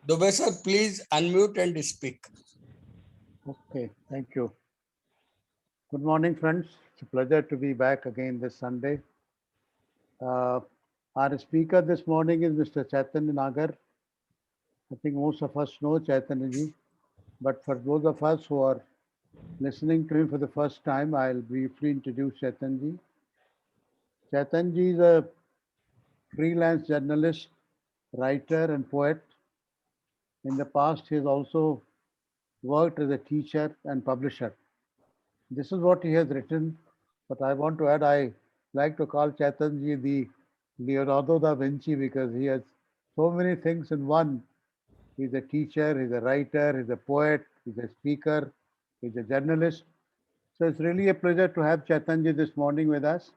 Dubey sir, please unmute and speak. Okay, thank you. Good morning, friends. It's a pleasure to be back again this Sunday. Uh, our speaker this morning is Mr. Chaitanya Nagar. I think most of us know Chaitanya ji, but for those of us who are listening to him for the first time, I'll briefly introduce Chaitanya ji. Chaitanya ji is a freelance journalist, writer, and poet. In the past, he has also worked as a teacher and publisher. This is what he has written, but I want to add, I like to call Chaitanya the Leonardo da Vinci because he has so many things in one. He's a teacher, he's a writer, he's a poet, he's a speaker, he's a journalist. So it's really a pleasure to have Chaitanya this morning with us.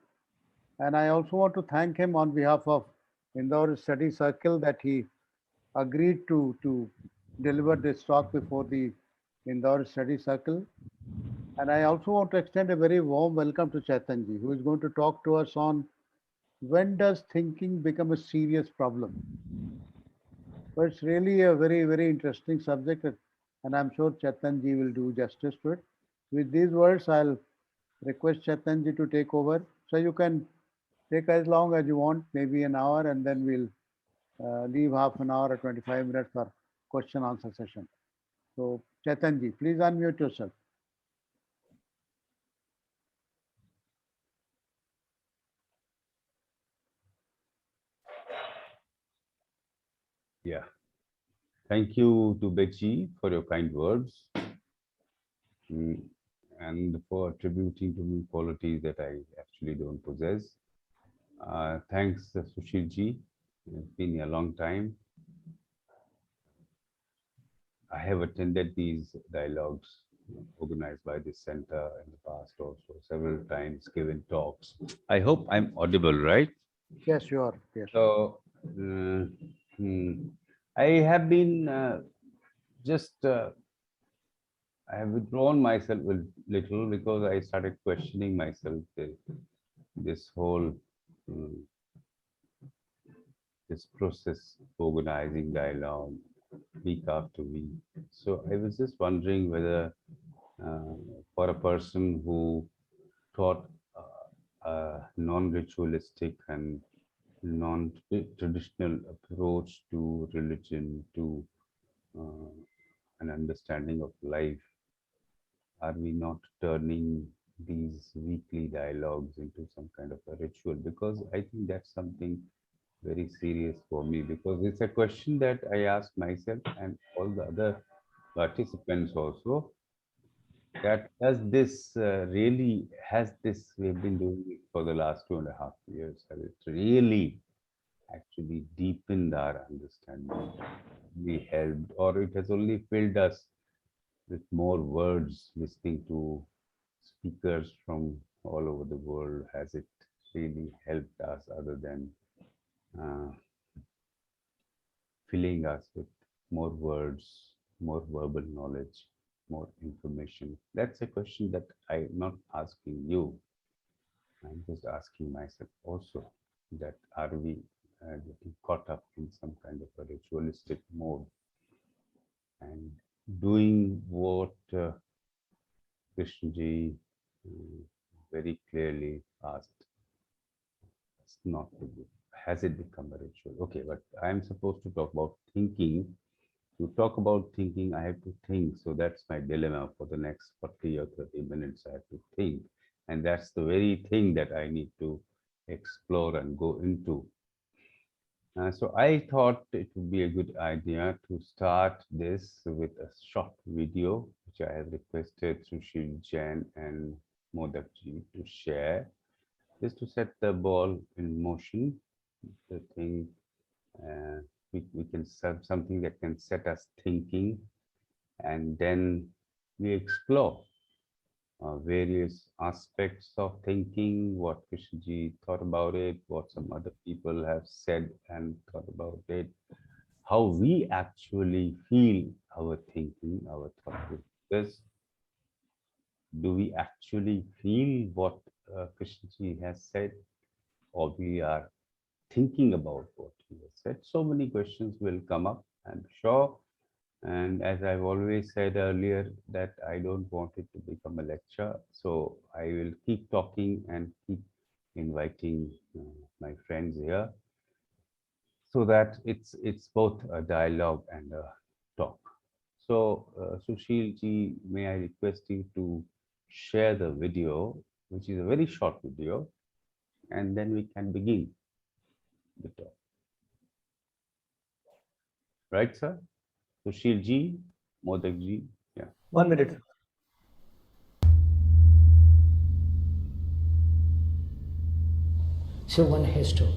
And I also want to thank him on behalf of Indore Study Circle that he agreed to deliver this talk before the Indore Study Circle. And I also want to extend a very warm welcome to Chaitanya, who is going to talk to us on when does thinking become a serious problem. So it's really a very, very interesting subject, and I'm sure Chaitanya will do justice to it. With these words, I'll request Chaitanya to take over. So you can take as long as you want, maybe an hour, and then we'll leave half an hour or 25 minutes for question answer session. So Chaitanya, please unmute yourself. Yeah. Thank you to Bechi for your kind words and for attributing to me qualities that I actually don't possess. Thanks, Sushil ji. It's been a long time. I have attended these dialogues organized by this center in the past also, several times given talks. I hope I'm audible, right? Yes, you are. Yes. So, I have been just I have withdrawn myself a little because I started questioning myself this whole mm, this process of organizing dialogue week after week. So I was just wondering whether uh, for a person who taught a non-ritualistic and non-traditional approach to religion, to uh, an understanding of life, are we not turning these weekly dialogues into some kind of a ritual? Because I think that's something very serious for me, because it's a question that I ask myself and all the other participants also, that does this really, has this, we've been doing it for the last 2.5 years, has it really actually deepened our understanding, we helped, or it has only filled us with more words, listening to speakers from all over the world? Has it really helped us other than uh, filling us with more words, more verbal knowledge, more information? That's a question that I'm not asking you. I'm just asking myself also, that are we getting caught up in some kind of a ritualistic mode and doing what Krishnaji very clearly asked us not to do. Has it become a ritual? Okay, but I'm supposed to talk about thinking. To talk about thinking, I have to think. So that's my dilemma for the next 40 or 30 minutes. I have to think. And that's the very thing that I need to explore and go into. So I thought it would be a good idea to start this with a short video, which I have requested Sushil Jain and Modakji to share, just to set the ball in motion. The thing we can set something that can set us thinking, and then we explore various aspects of thinking, what Krishnaji thought about it, what some other people have said and thought about it, how we actually feel our thinking, our thought process. Do we actually feel what Krishnaji has said, or we are thinking about what he has said? So many questions will come up, I'm sure. And as I've always said earlier, that I don't want it to become a lecture. So I will keep talking and keep inviting my friends here so that it's both a dialogue and a talk. So Sushil ji, may I request you to share the video, which is a very short video, and then we can begin the talk. Right, sir? Sushil ji, Modak ji, yeah. 1 minute. So one has to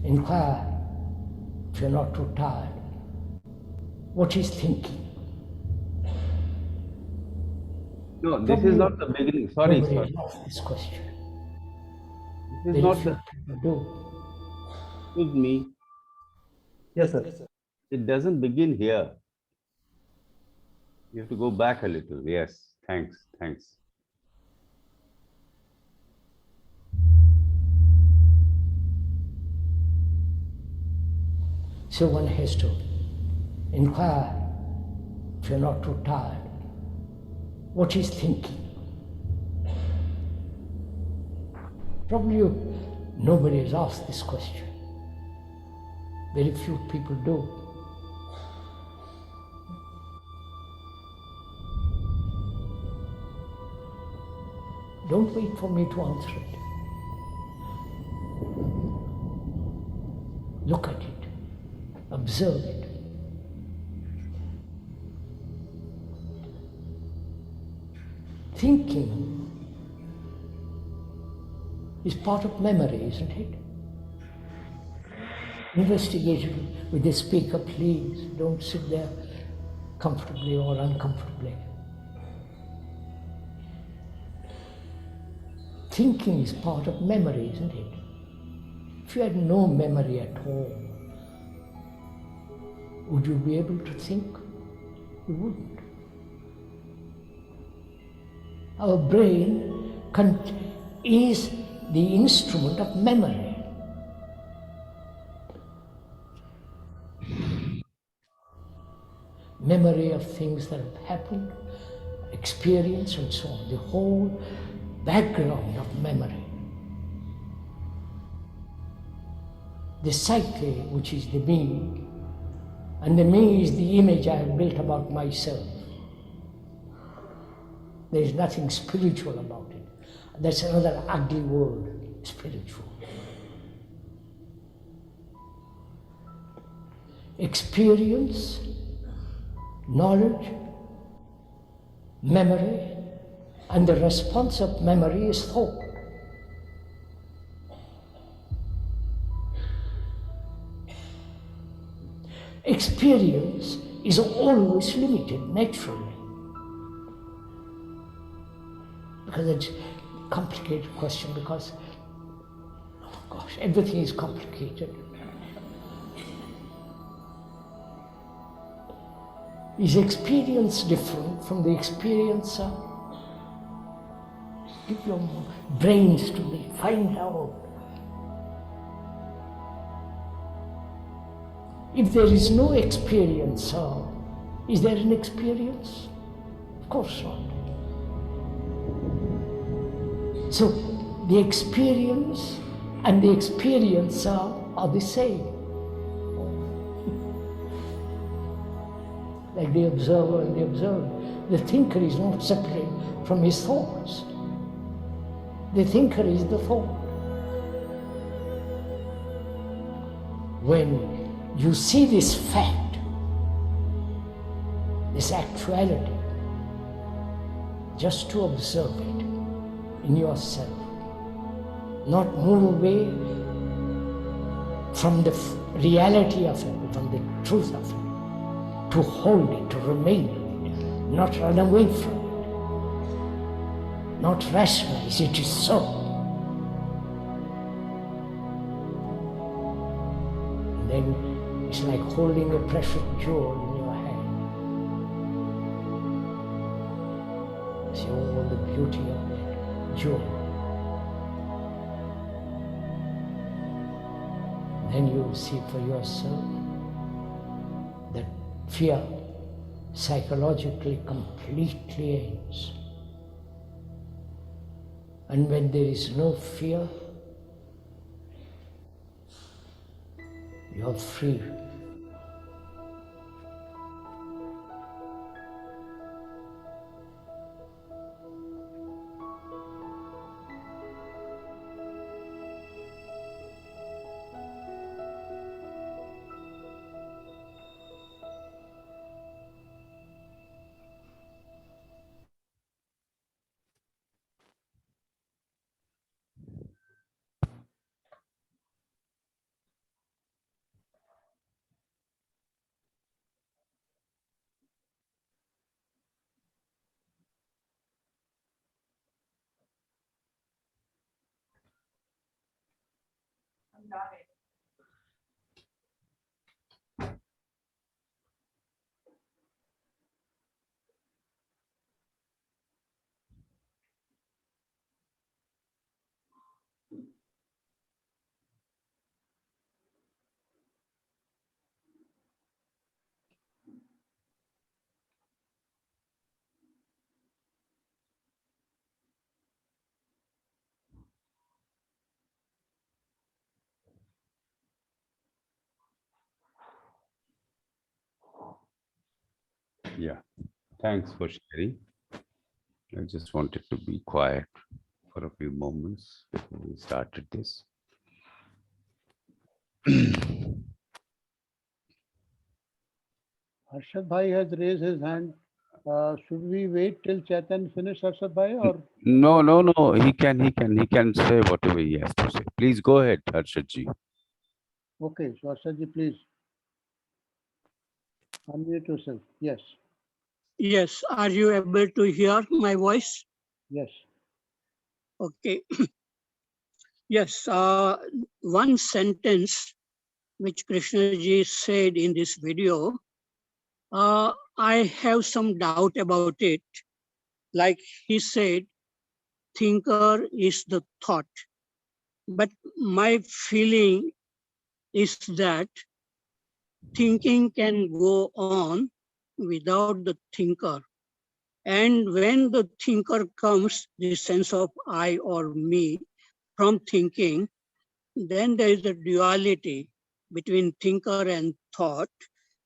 inquire, if you're not too tired, what is thinking? No, this is not the beginning. Sorry, Nobody sorry. has asked this question. This is Very not few the. people do. With me. Yes, sir. It doesn't begin here. You have to go back a little. Yes, thanks, thanks. So one has to inquire, if you're not too tired, what is thinking? Probably nobody has asked this question. Very few people do. Don't wait for me to answer it. Look at it. Observe it. Thinking is part of memory, isn't it? Investigate it with the speaker, please. Don't sit there comfortably or uncomfortably. Thinking is part of memory, isn't it? If you had no memory at all, would you be able to think? You wouldn't. Our brain is the instrument of memory. Memory of things that have happened, experience and so on, the whole background of memory. The psyche, which is the me, and the me is the image I have built about myself. There is nothing spiritual about it. That's another ugly word, spiritual. Experience, knowledge, memory, and the response of memory is thought. Experience is always limited, naturally. Because it's a complicated question, because, oh gosh, everything is complicated. Is experience different from the experiencer? Give your brains to me, find out. If there is no experiencer, is there an experience? Of course not. So the experience and the experiencer are the same. Like the observer and the observed. The thinker is not separate from his thoughts. The thinker is the thought. When you see this fact, this actuality, just to observe it in yourself, not move away from the reality of it, from the truth of it, to hold it, to remain in it, not run away from it, not rationalize it is so. And then it's like holding a precious jewel in your hand. See all the beauty of that jewel. Then you will see for yourself that fear psychologically completely ends. And when there is no fear, you are free. Yeah, thanks for sharing. I just wanted to be quiet for a few moments before we started this. Harshad Bhai has raised his hand. Should we wait till Chaitanya finish, Harshad Bhai, or? No. He can say whatever he has to say. Please go ahead, Harshadji. Okay, so Harshadji, please unmute yourself. Yes, Yes, are you able to hear my voice? yes. Okay. Yes, one sentence which Krishnaji said in this video, I have some doubt about it. Like he said, thinker is the thought. But my feeling is that thinking can go on without the thinker. And when the thinker comes, the sense of I or me from thinking, then there is a duality between thinker and thought.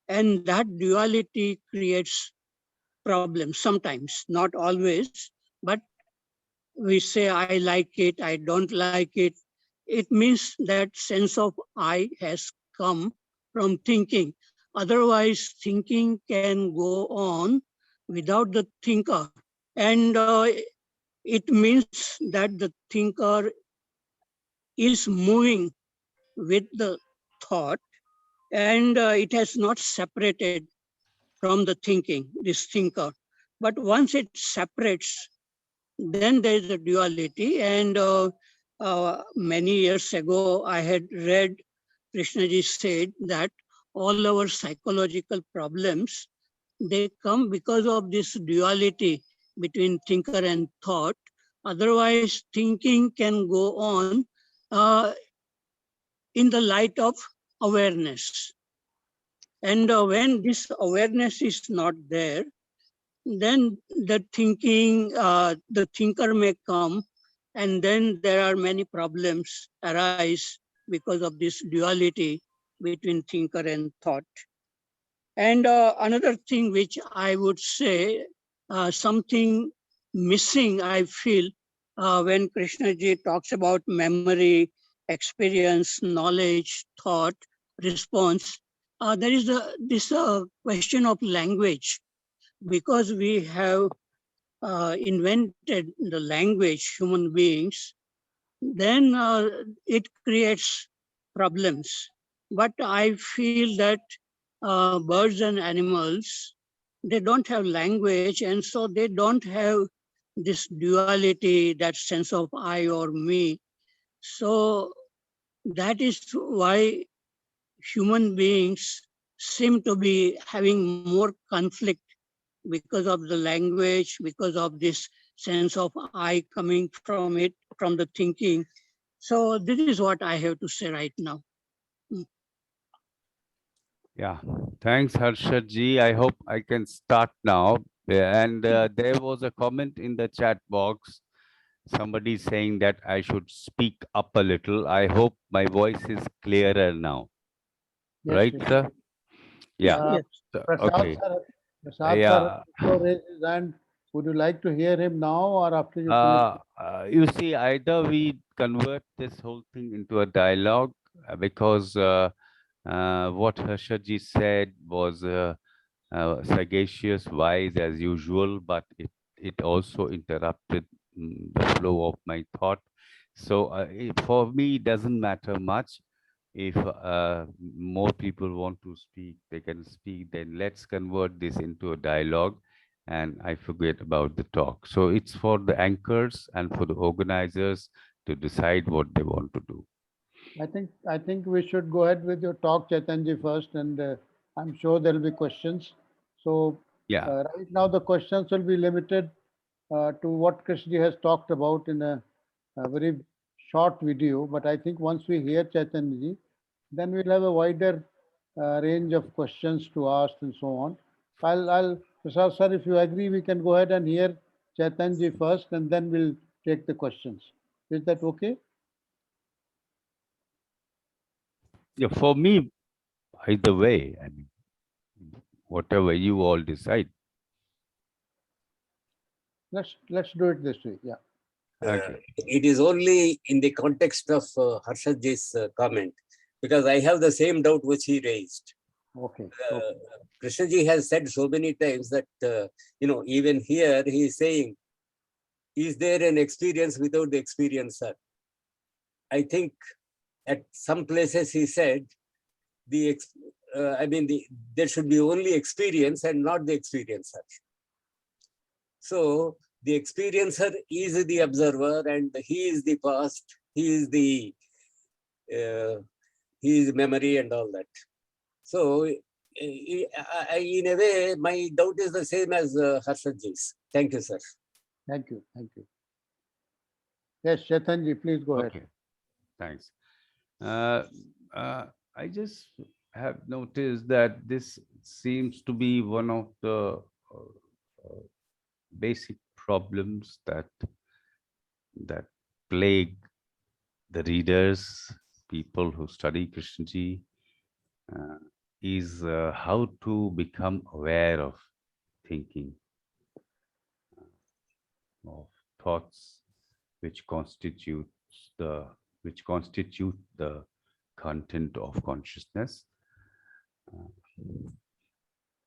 And that duality creates problems sometimes, not always, but we say, I like it, I don't like it. It means that sense of I has come from thinking. Otherwise, thinking can go on without the thinker. And it means that the thinker is moving with the thought, and it has not separated from the thinking, this thinker. But once it separates, then there is a duality. And many years ago, I had read Krishnaji said that all our psychological problems, they come because of this duality between thinker and thought. Otherwise, thinking can go on uh, in the light of awareness. And when this awareness is not there, then the thinker may come, and then there are many problems arise because of this duality between thinker and thought. And another thing which I would say, something missing I feel when Krishnaji talks about memory, experience, knowledge, thought, response, there is this question of language. Because we have invented the language, human beings, then it creates problems. But I feel that birds and animals, they don't have language, and so they don't have this duality, that sense of I or me. So that is why human beings seem to be having more conflict because of the language, because of this sense of I coming from it, from the thinking. So this is what I have to say right now. Yeah, thanks, Harshad ji. I hope I can start now. Yeah, and there was a comment in the chat box. Somebody saying that I should speak up a little. I hope my voice is clearer now. Yes, Right, yes. sir? Yeah. Yes. Prasad Okay. sir, Prasad sir Yeah. also raised his hand. Would you like to hear him now or after you finish? You see, either we convert this whole thing into a dialogue because what Harshadji said was sagacious, wise as usual, but it also interrupted the flow of my thought. So for me, it doesn't matter much. If more people want to speak, they can speak. Then let's convert this into a dialogue, and I forget about the talk. So it's for the anchors and for the organizers to decide what they want to do. I think we should go ahead with your talk, Chaitanji, first, and I'm sure there will be questions. So Yeah. right now the questions will be limited to what Krishnaji has talked about in a very short video. But I think once we hear Chaitanji, then we'll have a wider range of questions to ask and so on. Prasad sir, if you agree, we can go ahead and hear Chaitanji first, and then we'll take the questions. Is that okay? Yeah, for me, either way, I mean, whatever you all decide. Let's do it this way. Yeah. Okay. It is only in the context of Harshadji's comment, because I have the same doubt which he raised. Okay. Krishnaji has said so many times that, even here he is saying, is there an experience without the experiencer? I think at some places he said, there should be only experience and not the experiencer. So the experiencer is the observer, and he is the past, he is the memory and all that. So in a way, my doubt is the same as Harshadji's. Thank you, sir. Thank you. Thank you. Yes, Chetanji, please go ahead. Okay. Thanks. I just have noticed that this seems to be one of the basic problems that plague the readers, people who study Krishnaji, is how to become aware of thinking, of thoughts which constitute the content of consciousness.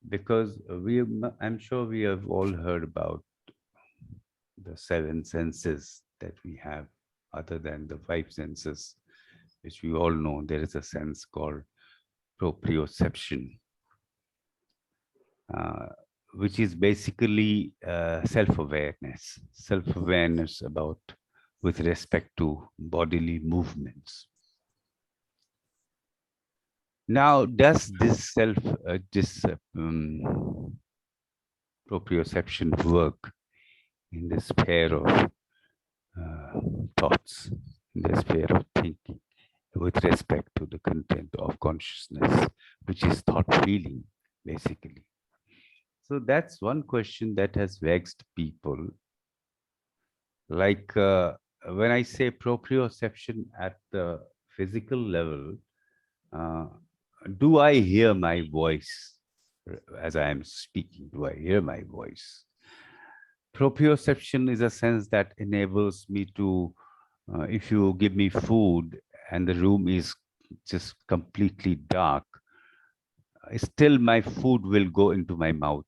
Because I'm sure we have all heard about the 7 senses that we have, other than the 5 senses, which we all know. There is a sense called proprioception, which is basically self-awareness about with respect to bodily movements. Now, does this proprioception work in the sphere of thoughts, in the sphere of thinking, with respect to the content of consciousness, which is thought feeling, basically? So that's one question that has vexed people. Like when I say proprioception at the physical level, do I hear my voice as I am speaking? Do I hear my voice? Proprioception is a sense that enables me to, if you give me food and the room is just completely dark, still my food will go into my mouth.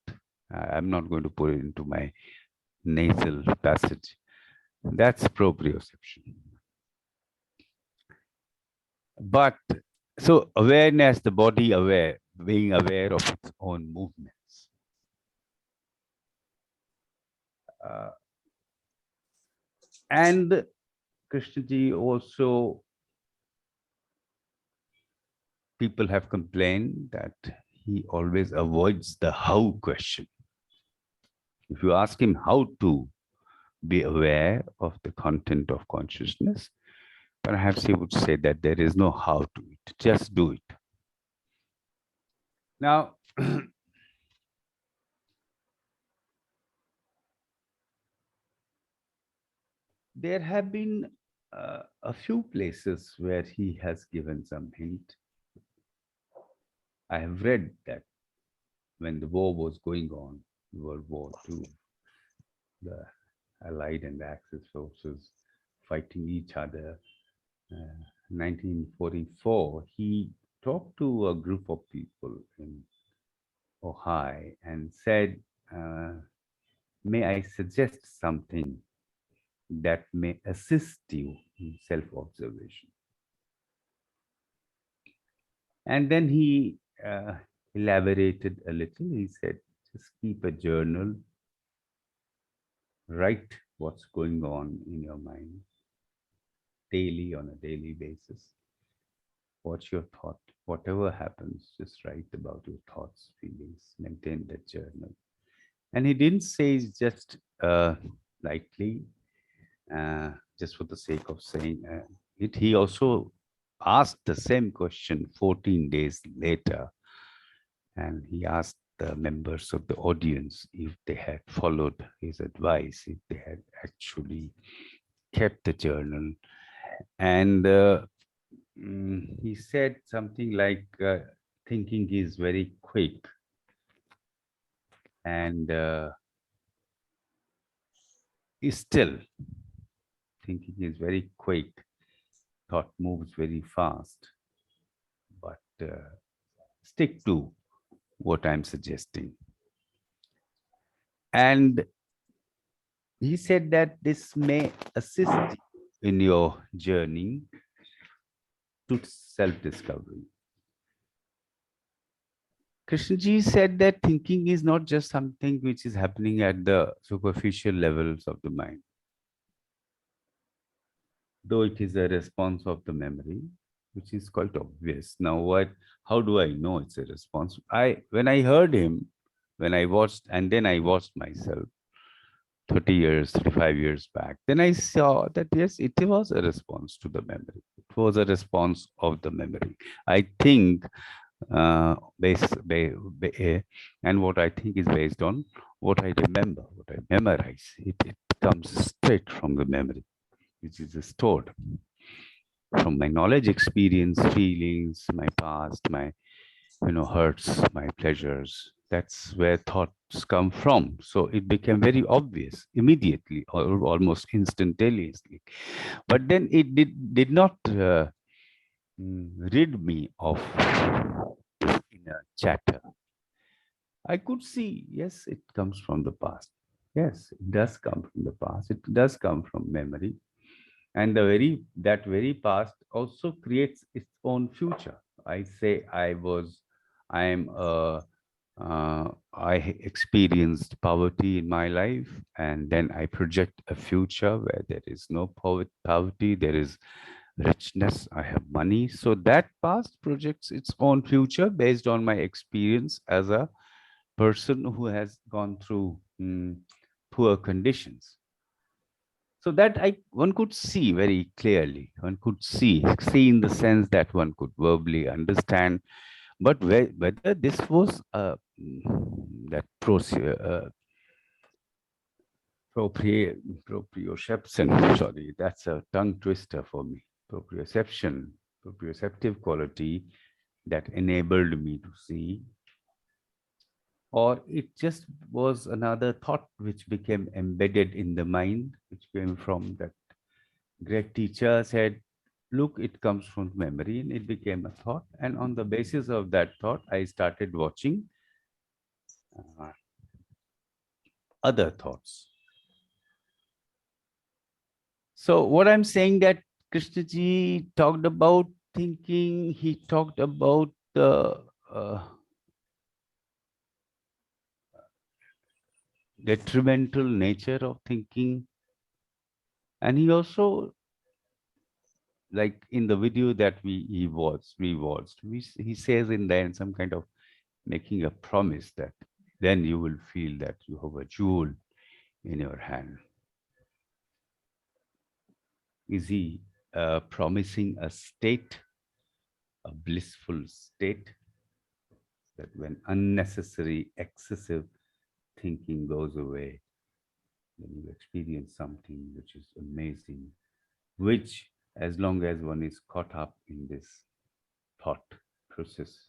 I'm not going to put it into my nasal passage. That's proprioception. But so awareness, the body aware, being aware of its own movements. And Krishnaji also, people have complained that he always avoids the how question. If you ask him how to be aware of the content of consciousness, perhaps he would say that there is no how to it, just do it. Now, there have been a few places where he has given some hint. I have read that when the war was going on, World War II, the Allied and Axis forces fighting each other. 1944, he talked to a group of people in Ohio and said, may I suggest something that may assist you in self-observation. And then he elaborated a little. He said, just keep a journal, write what's going on in your mind daily, on a daily basis. What's your thought? Whatever happens, just write about your thoughts, feelings, maintain that journal. And he didn't say just lightly, just for the sake of saying it. He also asked the same question 14 days later. And he asked the members of the audience if they had followed his advice, if they had actually kept the journal. And he said something like, thinking is very quick. And still, thinking is very quick. Thought moves very fast. But stick to what I'm suggesting. And he said that this may assist in your journey to self-discovery. Krishnaji said that thinking is not just something which is happening at the superficial levels of the mind. Though it is a response of the memory, which is quite obvious. Now, how do I know it's a response? When I heard him, when I watched, and then I watched myself 30 years, 35 years back, then I saw that yes, it was a response to the memory. It was a response of the memory. I think and what I think is based on what I remember, what I memorize. It comes straight from the memory, which is stored from my knowledge, experience, feelings, my past, my hurts, my pleasures. That's where thoughts come from. So it became very obvious immediately, or almost instantaneously. But then it did not rid me of this inner chatter. I could see, yes, it comes from the past. Yes, it does come from the past. It does come from memory. And that very past also creates its own future. I say I experienced poverty in my life, and then I project a future where there is no poverty, there is richness, I have money. So that past projects its own future based on my experience as a person who has gone through poor conditions. So that one could see very clearly. One could see in the sense that one could verbally understand. But whether this was that proprioception, sorry, that's a tongue twister for me. Proprioceptive quality that enabled me to see, or it just was another thought which became embedded in the mind, which came from that great teacher said, look, it comes from memory, and it became a thought. And on the basis of that thought, I started watching other thoughts. So what I'm saying that Krishnaji talked about thinking, he talked about the detrimental nature of thinking. And he also, like in the video that we watched, he says in the end some kind of making a promise that then you will feel that you have a jewel in your hand. Is he promising a state, a blissful state that when unnecessary, excessive thinking goes away, then you experience something which is amazing, which, as long as one is caught up in this thought process,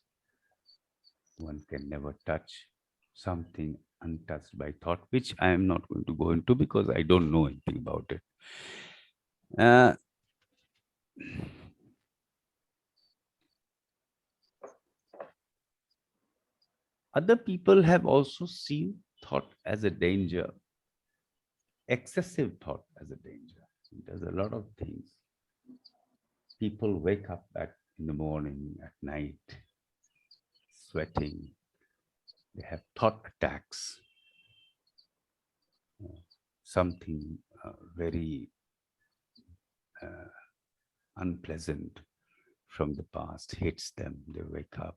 one can never touch something untouched by thought, which I am not going to go into because I don't know anything about it. Other people have also seen thought as a danger, excessive thought as a danger. There's a lot of things. People wake up in the morning, at night, sweating. They have thought attacks. Something very unpleasant from the past hits them. They wake up.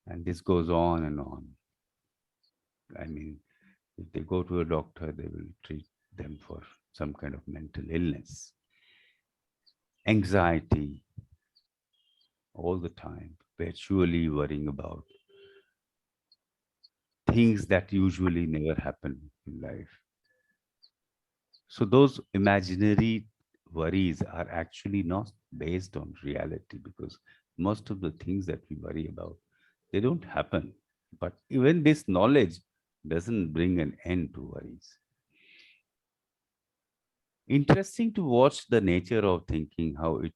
And this goes on and on. I mean, if they go to a doctor, they will treat them for some kind of mental illness. Anxiety, all the time, perpetually worrying about things that usually never happen in life. So those imaginary worries are actually not based on reality, because most of the things that we worry about, they don't happen. But even this knowledge doesn't bring an end to worries. Interesting to watch the nature of thinking, how it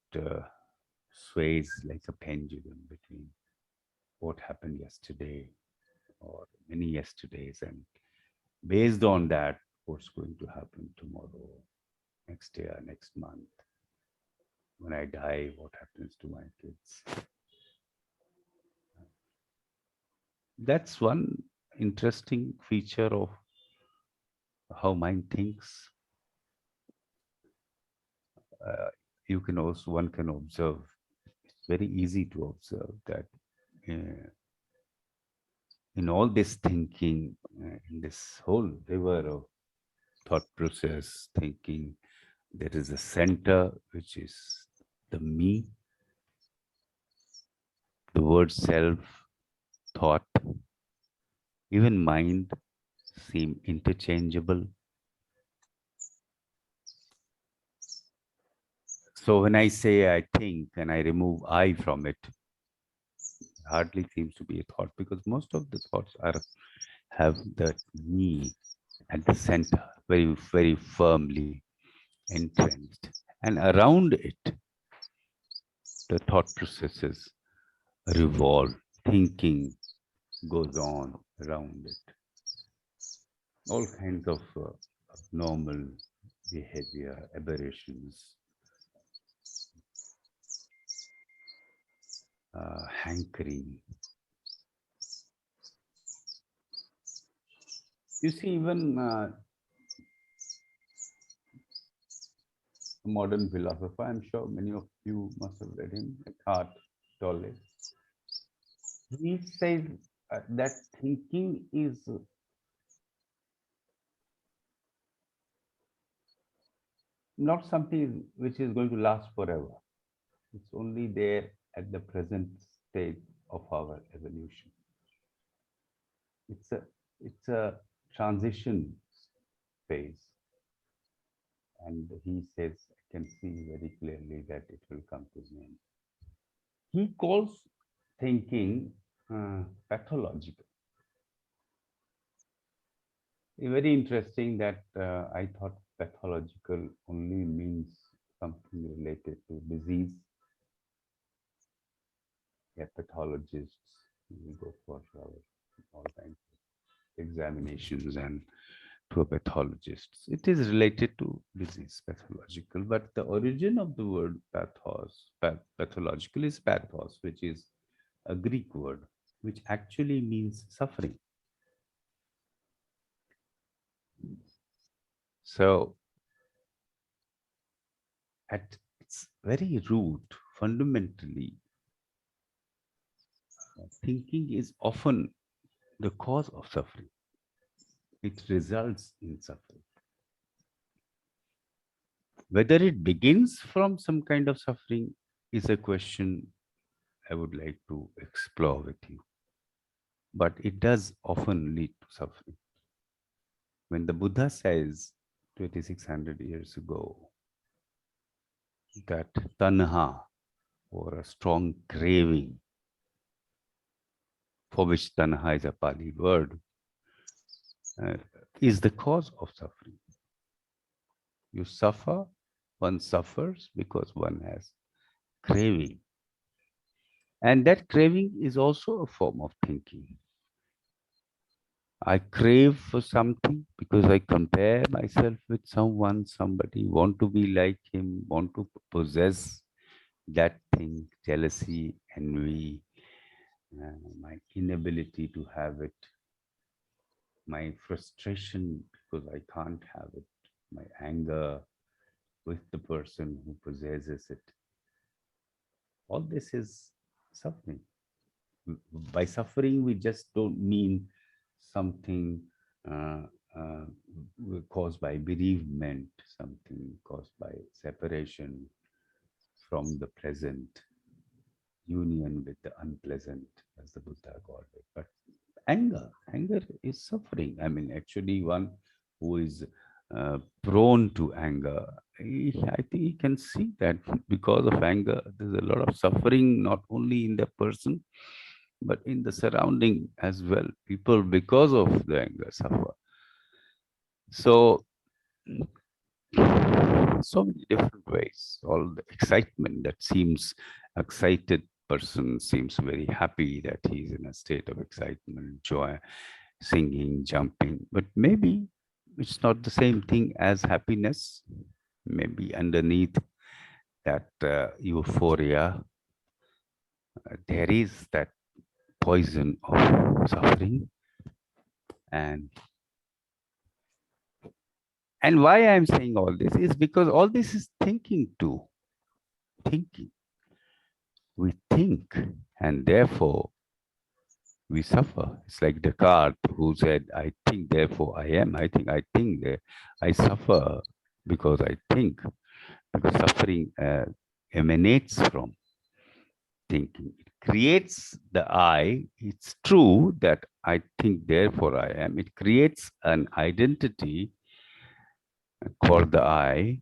sways like a pendulum between what happened yesterday or many yesterdays, and based on that, what's going to happen tomorrow, next year, next month. When I die, what happens to my kids? That's one interesting feature of how mind thinks. One can observe, it's very easy to observe that in all this thinking, in this whole river of thought process, thinking, there is a center, which is the me, the word self, thought, even mind seem interchangeable. So when I say I think and I remove I from it, hardly seems to be a thought, because most of the thoughts have the me at the center, very, very firmly entrenched. And around it, the thought processes revolve, thinking goes on around it. All kinds of abnormal behavior, aberrations, hankering. You see, even a modern philosopher, I'm sure many of you must have read him, Eckhart Tolle. He says that thinking is not something which is going to last forever. It's only there at the present state of our evolution. It's a transition phase. And he says, I can see very clearly that it will come to an end. He calls thinking pathological. Very interesting that I thought pathological only means something related to disease. Yeah, pathologists, we go for all kinds of examinations and to a pathologist. It is related to disease, pathological, but the origin of the word pathological is pathos, which is a Greek word, which actually means suffering. So, at its very root, fundamentally, thinking is often the cause of suffering. It results in suffering. Whether it begins from some kind of suffering is a question I would like to explore with you. but it does often lead to suffering. When the Buddha says 2600 years ago that tanha, or a strong craving, for which tanha is a Pali word, is the cause of suffering. You suffer, one suffers because one has craving. And that craving is also a form of thinking. I crave for something because I compare myself with someone, somebody, want to be like him, want to possess that thing, jealousy, envy, my inability to have it, my frustration because I can't have it, my anger with the person who possesses it. All this is suffering. By suffering, we just don't mean something uh, uh, caused by bereavement, something caused by separation from the present, union with the unpleasant, as the Buddha called it. But anger is suffering. I mean, actually, one who is prone to anger, I think he can see that because of anger, there's a lot of suffering, not only in the person, but in the surrounding as well. People, because of the anger, suffer. So many different ways. All the excitement that seems excited person seems very happy that he's in a state of excitement, joy, singing, jumping. But maybe it's not the same thing as happiness. Maybe underneath that euphoria, there is that poison of suffering. And why I'm saying all this is because all this is thinking too. Thinking. We think, and therefore we suffer. It's like Descartes who said, I think, therefore I am. I think that I suffer because I think. Because suffering emanates from thinking. It creates the I. It's true that I think, therefore I am. It creates an identity called the I,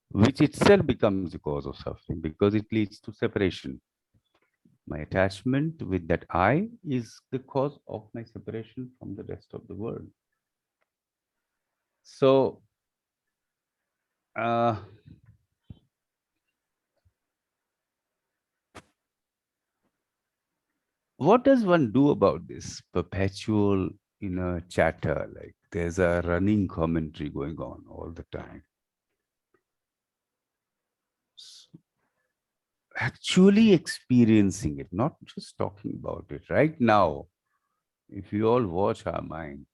which itself becomes the cause of suffering because it leads to separation. My attachment with that I is the cause of my separation from the rest of the world. So, what does one do about this perpetual, chatter? Like there's a running commentary going on all the time. Actually experiencing it, not just talking about it. Right now, if you all watch our mind,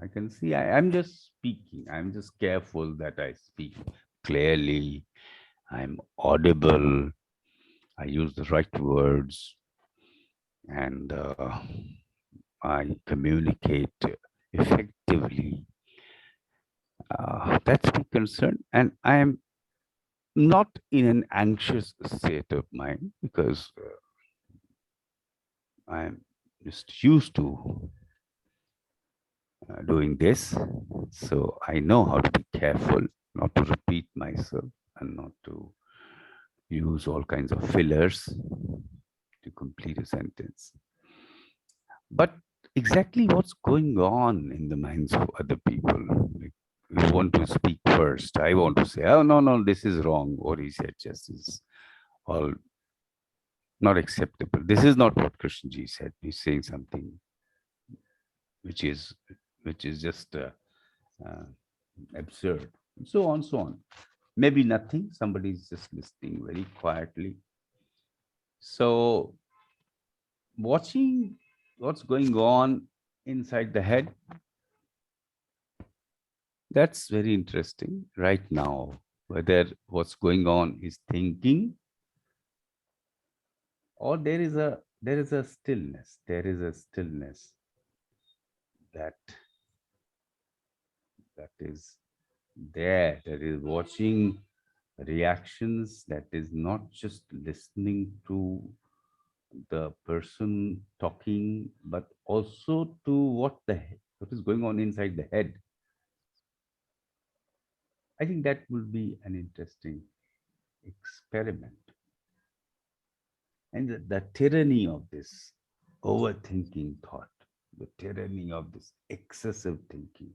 I can see I'm just speaking. I'm just careful that I speak clearly. I'm audible. I use the right words. And I communicate effectively. That's my concern. And I am not in an anxious state of mind because I'm just used to doing this. So I know how to be careful, not to repeat myself and not to use all kinds of fillers to complete a sentence. But exactly what's going on in the minds of other people? Like, you want to speak first. I want to say, oh, no, this is wrong. What he said just is all not acceptable. This is not what Krishnaji said. He's saying something which is just absurd. So on, so on. Maybe nothing. Somebody's just listening very quietly. So watching what's going on inside the head, that's very interesting right now, whether what's going on is thinking or there is a stillness. There is a stillness that is there, that is watching reactions, that is not just listening to the person talking, but also to what is going on inside the head. I think that will be an interesting experiment. And the tyranny of this overthinking thought, the tyranny of this excessive thinking.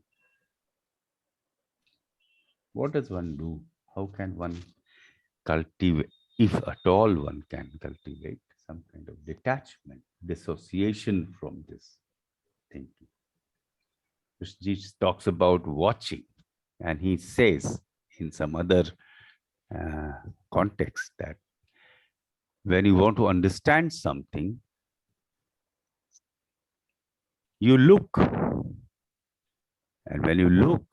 What does one do? How can one cultivate, if at all one can cultivate, some kind of detachment, dissociation from this thinking? Krishnaji talks about watching, and he says in some other context that when you want to understand something, you look. And when you look,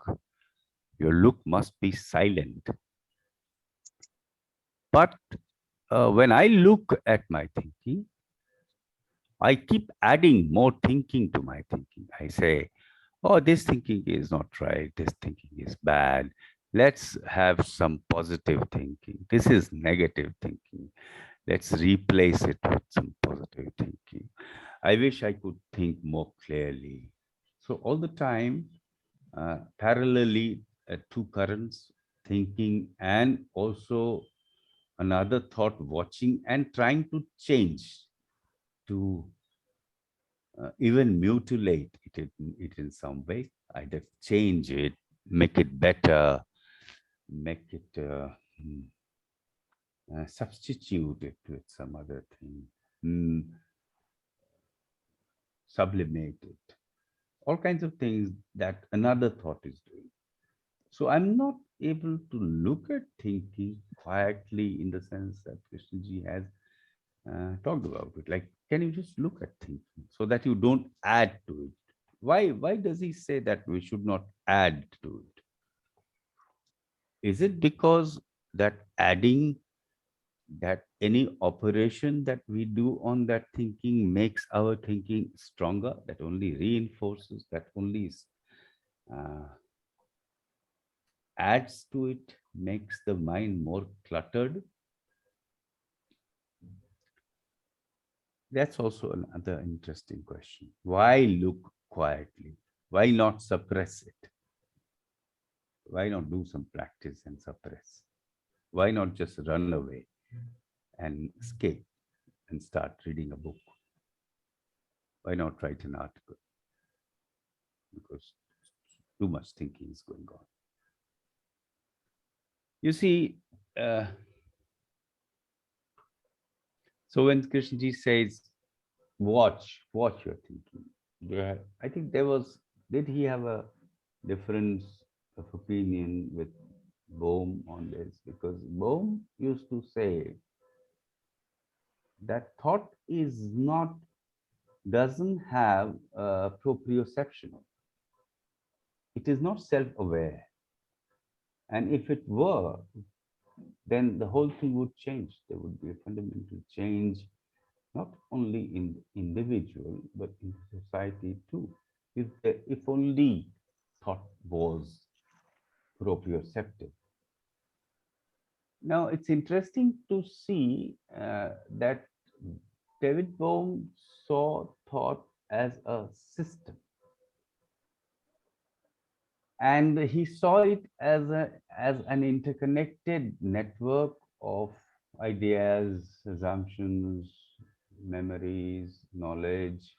your look must be silent. But when I look at my thinking, I keep adding more thinking to my thinking. I say, oh, this thinking is not right. This thinking is bad. Let's have some positive thinking. This is negative thinking. Let's replace it with some positive thinking. I wish I could think more clearly. So all the time, parallelly, two currents, thinking and also another thought, watching and trying to change, to even mutilate it in some way, either change it, make it better, make it substitute it with some other thing, sublimate it, all kinds of things that another thought is doing. So I'm not able to look at thinking quietly in the sense that Krishnaji has talked about it. Like, can you just look at thinking so that you don't add to it? Why does he say that we should not add to it? Is it because that adding, that any operation that we do on that thinking makes our thinking stronger, that only reinforces, that only adds to it, makes the mind more cluttered? That's also another interesting question. Why look quietly? Why not suppress it? Why not do some practice and suppress? Why not just run away and escape and start reading a book? Why not write an article? Because too much thinking is going on. You see, so when Krishnaji says, watch your thinking, I think did he have a difference of opinion with Bohm on this? Because Bohm used to say that thought doesn't have a proprioception. It is not self-aware. And if it were, then the whole thing would change. There would be a fundamental change, not only in the individual, but in society too. If only thought was proprioceptive. Now, it's interesting to see that David Bohm saw thought as a system. And he saw it as an interconnected network of ideas, assumptions, memories, knowledge,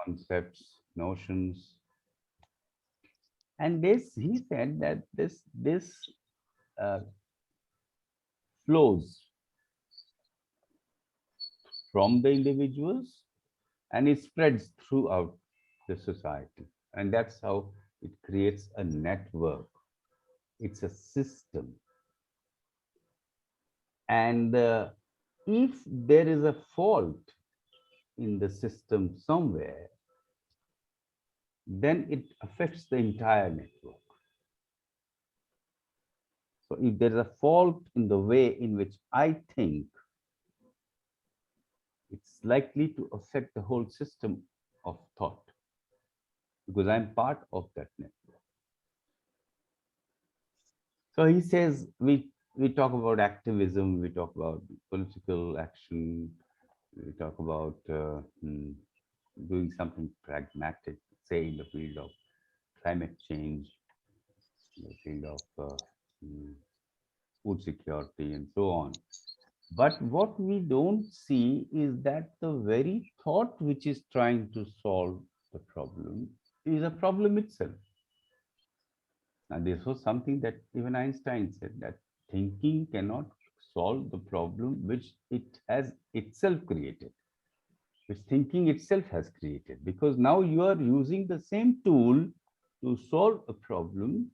concepts, notions. And he said that this flows from the individuals and it spreads throughout the society. And that's how it creates a network. It's a system. And if there is a fault in the system somewhere, then it affects the entire network. So if there is a fault in the way in which I think, it's likely to affect the whole system of thought, because I'm part of that network. So he says, we talk about activism, we talk about political action, we talk about doing something pragmatic, say in the field of climate change, in the field of mm, food security, and so on. But what we don't see is that the very thought which is trying to solve the problem is a problem itself. Now, this was something that even Einstein said, that thinking cannot solve the problem which it has itself created, which thinking itself has created, because now you are using the same tool to solve a problem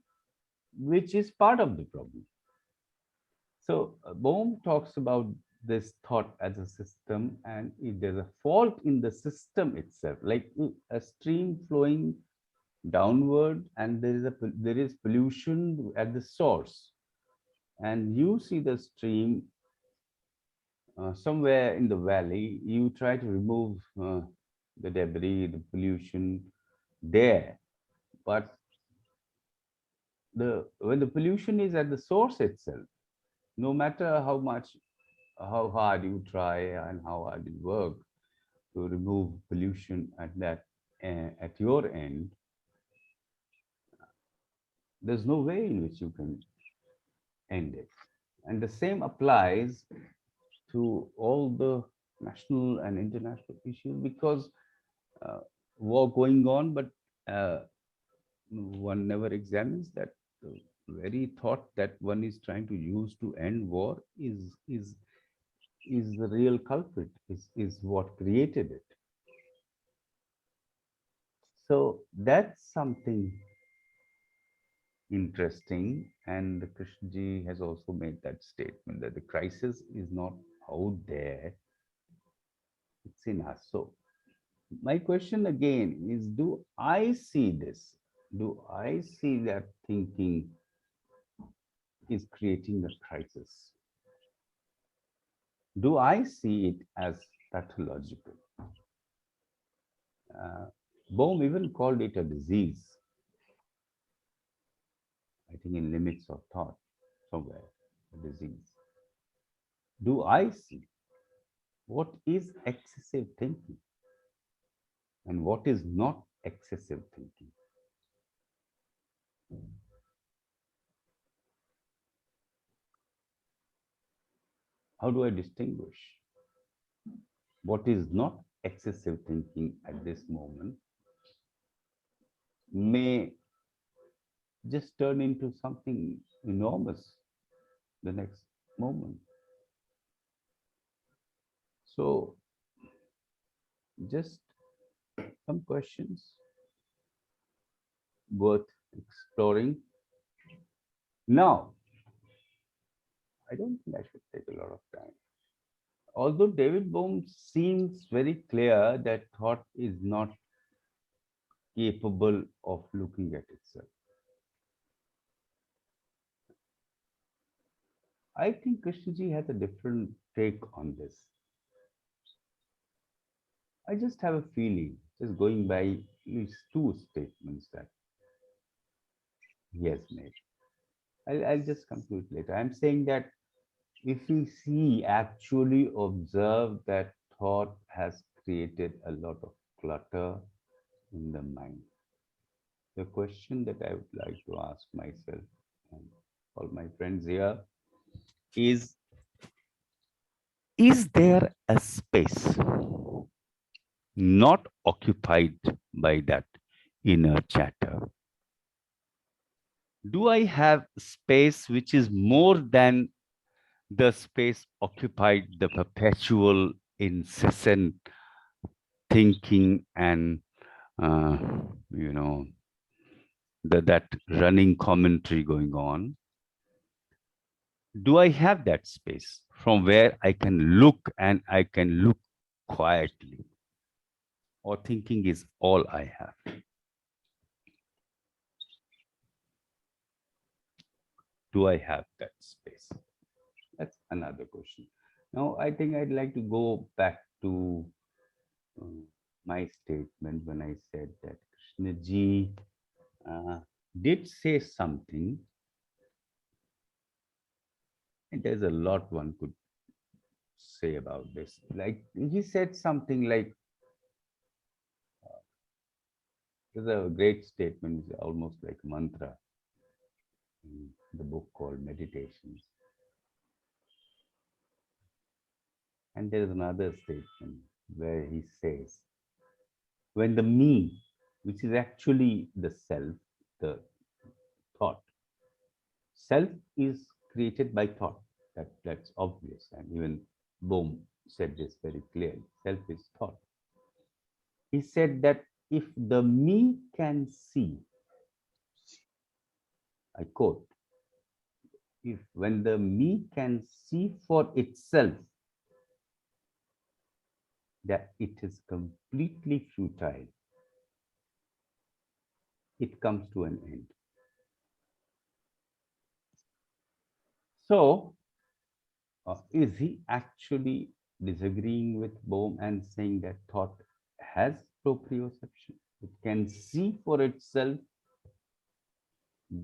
which is part of the problem. So Bohm talks about this thought as a system, and if there's a fault in the system itself, like a stream flowing downward, and there is pollution at the source, and you see the stream somewhere in the valley, you try to remove the debris, the pollution there, but when the pollution is at the source itself, no matter how hard you try and how hard you work to remove pollution at your end, there's no way in which you can end it. And the same applies to all the national and international issues, because war going on, but one never examines that the very thought that one is trying to use to end war is the real culprit, is what created it. So that's something interesting. And Krishnaji has also made that statement that the crisis is not out there, it's in us. So my question again is, do I see this? Do I see that thinking is creating a crisis? Do I see it as pathological? Bohm even called it a disease, I think in Limits of Thought, somewhere, a disease. Do I see what is excessive thinking and what is not excessive thinking? How do I distinguish what is not excessive thinking at this moment may just turn into something enormous the next moment? So just some questions worth exploring. Now, I don't think I should take a lot of time. Although David Bohm seems very clear that thought is not capable of looking at itself, I think Krishnaji has a different take on this. I just have a feeling, just going by these two statements that he has made. I'll just come to it later. I'm saying that if we actually observe that thought has created a lot of clutter in the mind, the question that I would like to ask myself and all my friends here is there a space not occupied by that inner chatter? Do I have space which is more than the space occupied the perpetual, incessant thinking and, uh, that running commentary going on? Do I have that space from where I can look, and I can look quietly? Or thinking is all I have? Do I have that space? That's another question. Now, I think I'd like to go back to my statement when I said that Krishnaji did say something, and there's a lot one could say about this. Like, he said something like, There's a great statement, almost like a mantra, in the book called Meditations. And there is another statement where he says, when the me, which is actually the self, the thought, self is created by thought. That's obvious. And even Bohm said this very clearly. Self is thought. He said that if the me can see, I quote, if when the me can see for itself that it is completely futile, it comes to an end. So, is he actually disagreeing with Bohm and saying that thought has proprioception? It can see for itself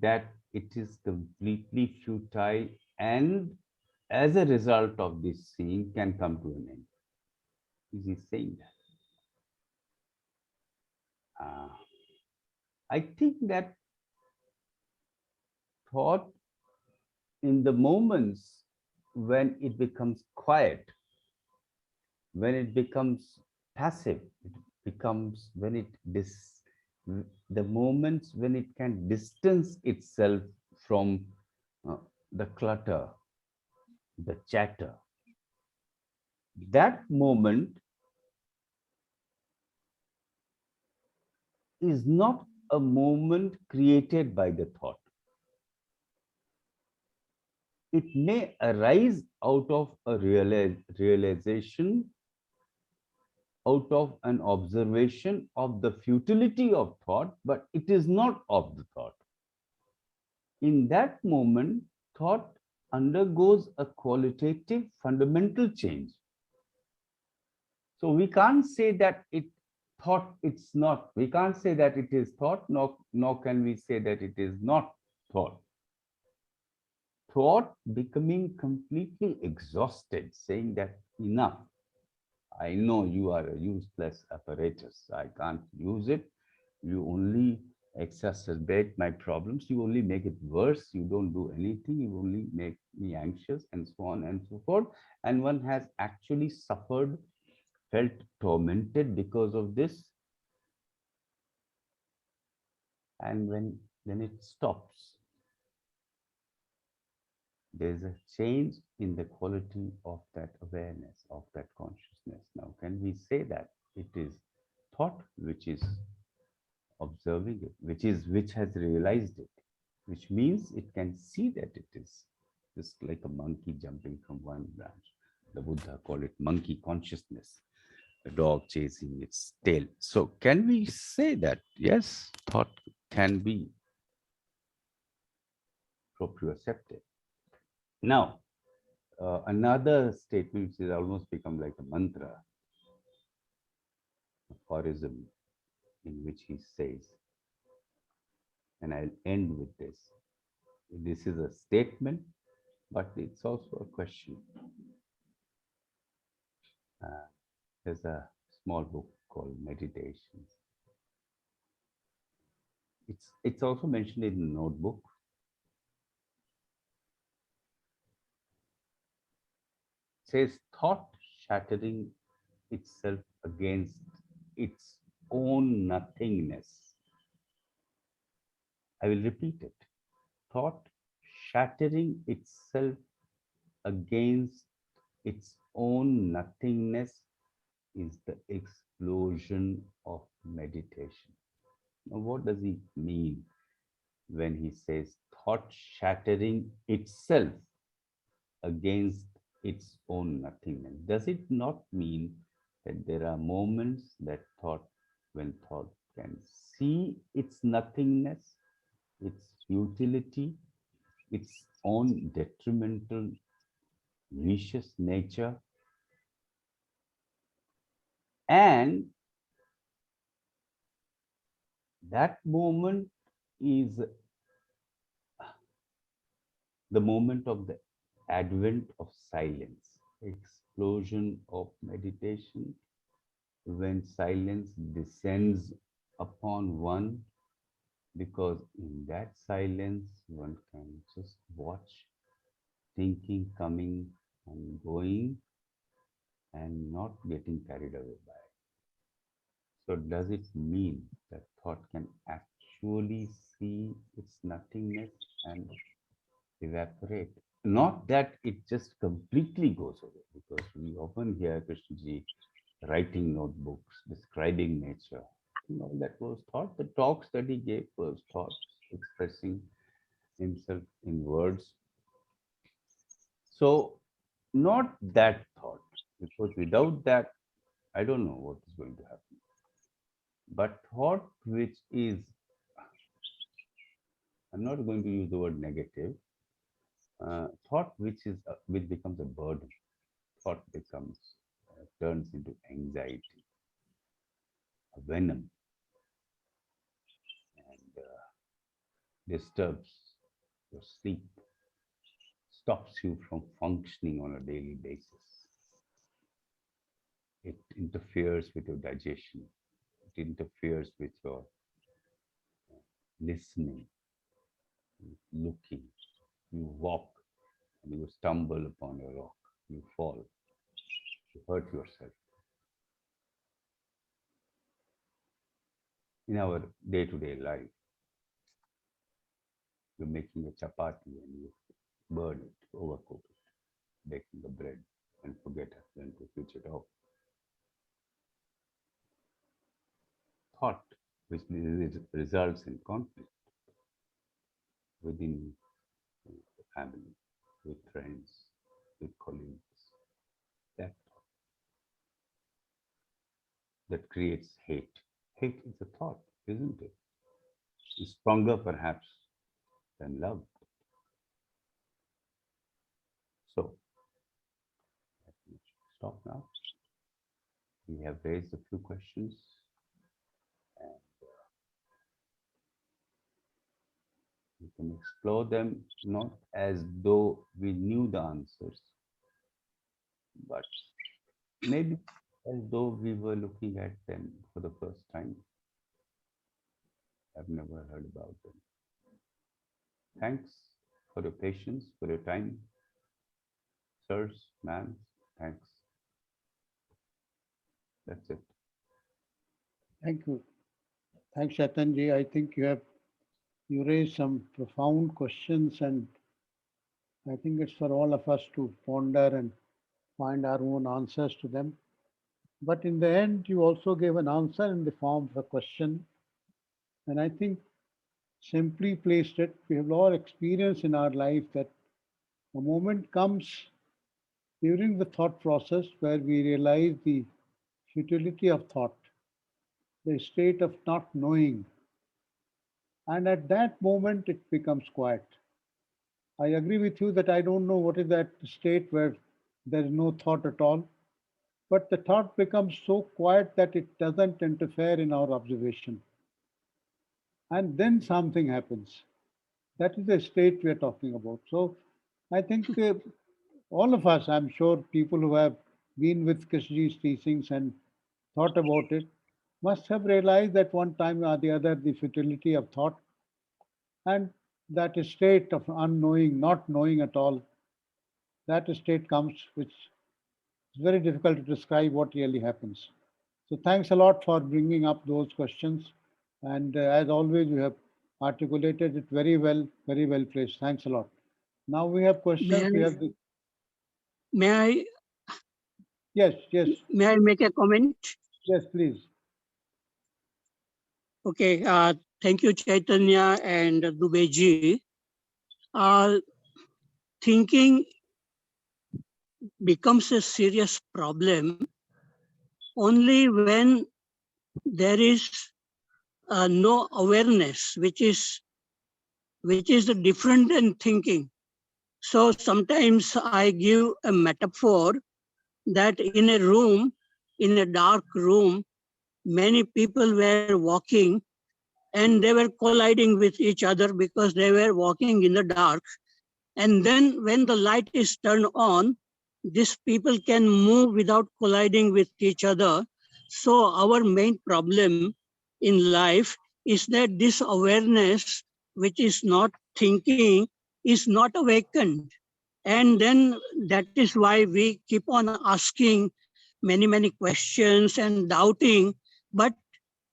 that it is completely futile, and as a result of this seeing can come to an end. Is he saying that? I think that thought, in the moments when it becomes quiet, when it becomes passive, it becomes when it the moments when it can distance itself from the clutter, the chatter, that moment is not a moment created by the thought. It may arise out of a realization, out of an observation of the futility of thought, but it is not of the thought. In that moment, thought undergoes a qualitative fundamental change. So we can't say that it thought, it's not. We can't say that it is thought, nor can we say that it is not thought. Thought becoming completely exhausted, saying that enough. I know you are a useless apparatus. I can't use it. You only exacerbate my problems. You only make it worse. You don't do anything. You only make me anxious, and so on and so forth. And one has actually suffered, felt tormented because of this. And when it stops, there's a change in the quality of that awareness, of that consciousness. Now, can we say that it is thought which is observing it, which has realized it, which means it can see that it is just like a monkey jumping from one branch. The Buddha called it monkey consciousness, the dog chasing its tail. So can we say that, yes, thought can be proprioceptive? Now, another statement which has almost become like a mantra, aphorism, in which he says, and I'll end with this. This is a statement, but it's also a question. There's a small book called Meditations. It's also mentioned in the notebook. It says thought shattering itself against its own nothingness. I will repeat it. Thought shattering itself against its own nothingness is the explosion of meditation. Now, what does he mean when he says thought shattering itself against its own nothingness? Does it not mean that there are moments that when thought can see its nothingness, its futility, its own detrimental, vicious nature, and that moment is the moment of the advent of silence, explosion of meditation, when silence descends upon one, because in that silence one can just watch thinking coming and going and not getting carried away by it. So does it mean that thought can actually see its nothingness and evaporate? Not that it just completely goes away, because we often hear Krishnaji writing notebooks, describing nature. No, that was thought. The talks that he gave was thoughts, expressing himself in words. So, not that thought, because without that, I don't know what is going to happen. But thought which is, I'm not going to use the word negative, thought which becomes a burden, thought becomes, turns into anxiety, a venom, and disturbs your sleep, stops you from functioning on a daily basis. It interferes with your digestion. It interferes with your listening, looking. You walk and you stumble upon a rock. You fall. You hurt yourself. In our day-to-day life, you're making a chapati and you burn it, overcook it, baking the bread and forget then to switch it off. Thought which results in conflict within the family, with friends, with colleagues. That thought that creates hate. Hate is a thought, isn't it? It's stronger perhaps than love. So, let me stop now. We have raised a few questions, and we can explore them not as though we knew the answers, but maybe as though we were looking at them for the first time. I've never heard about them. Thanks for your patience, for your time. Sirs, ma'ams, thanks. That's it. Thank you. Thanks, Chaitanya. I think you raised some profound questions, and I think it's for all of us to ponder and find our own answers to them. But in the end, you also gave an answer in the form of a question. And I think simply placed it, we have all experienced in our life that a moment comes during the thought process where we realize the futility of thought, the state of not knowing. And at that moment, it becomes quiet. I agree with you that I don't know what is that state where there is no thought at all, but the thought becomes so quiet that it doesn't interfere in our observation. And then something happens. That is the state we are talking about. So I think all of us, I'm sure people who have been with Krishnaji's teachings and thought about it, must have realized at one time or the other the futility of thought, and that state of unknowing, not knowing at all, that state comes, which is very difficult to describe what really happens. So thanks a lot for bringing up those questions. And as always, you have articulated it very well placed. Thanks a lot. Now we have questions. May I Yes. may I make a comment? Yes, please. Okay. Thank you, Chaitanya and Dubey ji. Thinking becomes a serious problem only when there is no awareness, which is different than thinking. So sometimes I give a metaphor that in a room, in a dark room, many people were walking and they were colliding with each other because they were walking in the dark. And then when the light is turned on, these people can move without colliding with each other. So our main problem in life is that this awareness, which is not thinking, is not awakened. And then that is why we keep on asking many questions and doubting. But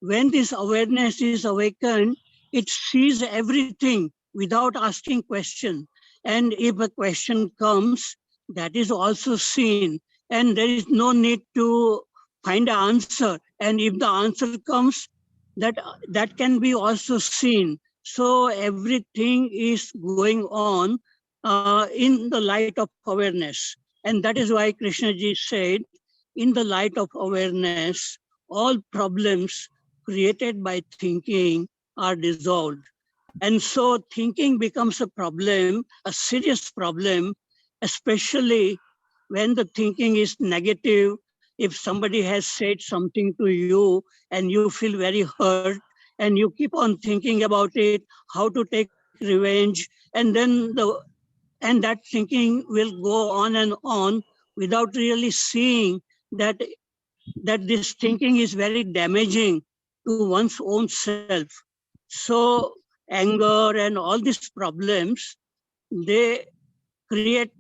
when this awareness is awakened, it sees everything without asking question. And if a question comes, that is also seen. And there is no need to find an answer. And if the answer comes, that can be also seen. So everything is going on in the light of awareness. And that is why Krishnaji said, in the light of awareness, all problems created by thinking are dissolved. And so thinking becomes a problem, a serious problem, especially when the thinking is negative. If somebody has said something to you and you feel very hurt and you keep on thinking about it, how to take revenge, and that thinking will go on and on without really seeing that this thinking is very damaging to one's own self. So anger and all these problems, they create,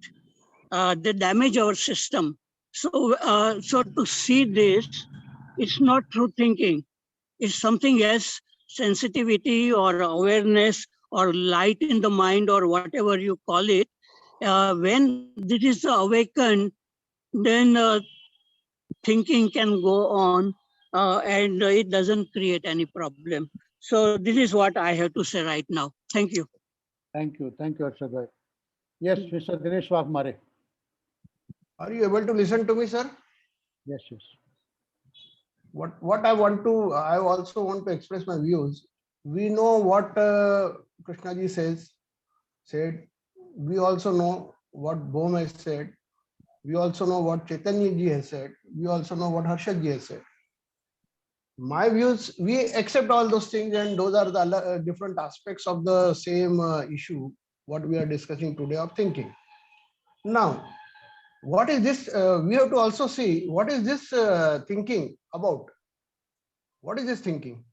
they damage our system. So to see this, it's not through thinking. It's something else, sensitivity or awareness or light in the mind or whatever you call it. When this is awakened, then thinking can go on and it doesn't create any problem. So this is what I have to say right now. Thank you. Thank you. Thank you, Harshad bhai. Yes, Mr. Dinesh Waghmare. Are you able to listen to me, sir? Yes, yes. What I also want to express my views. We know what Krishnaji said. We also know what Bhom has said. We also know what Chaitanya ji has said. We also know what Harshad ji has said. My views, we accept all those things, and those are the different aspects of the same issue, what we are discussing today of thinking. Now, what is this? We have to also see what is this thinking about? What is this thinking?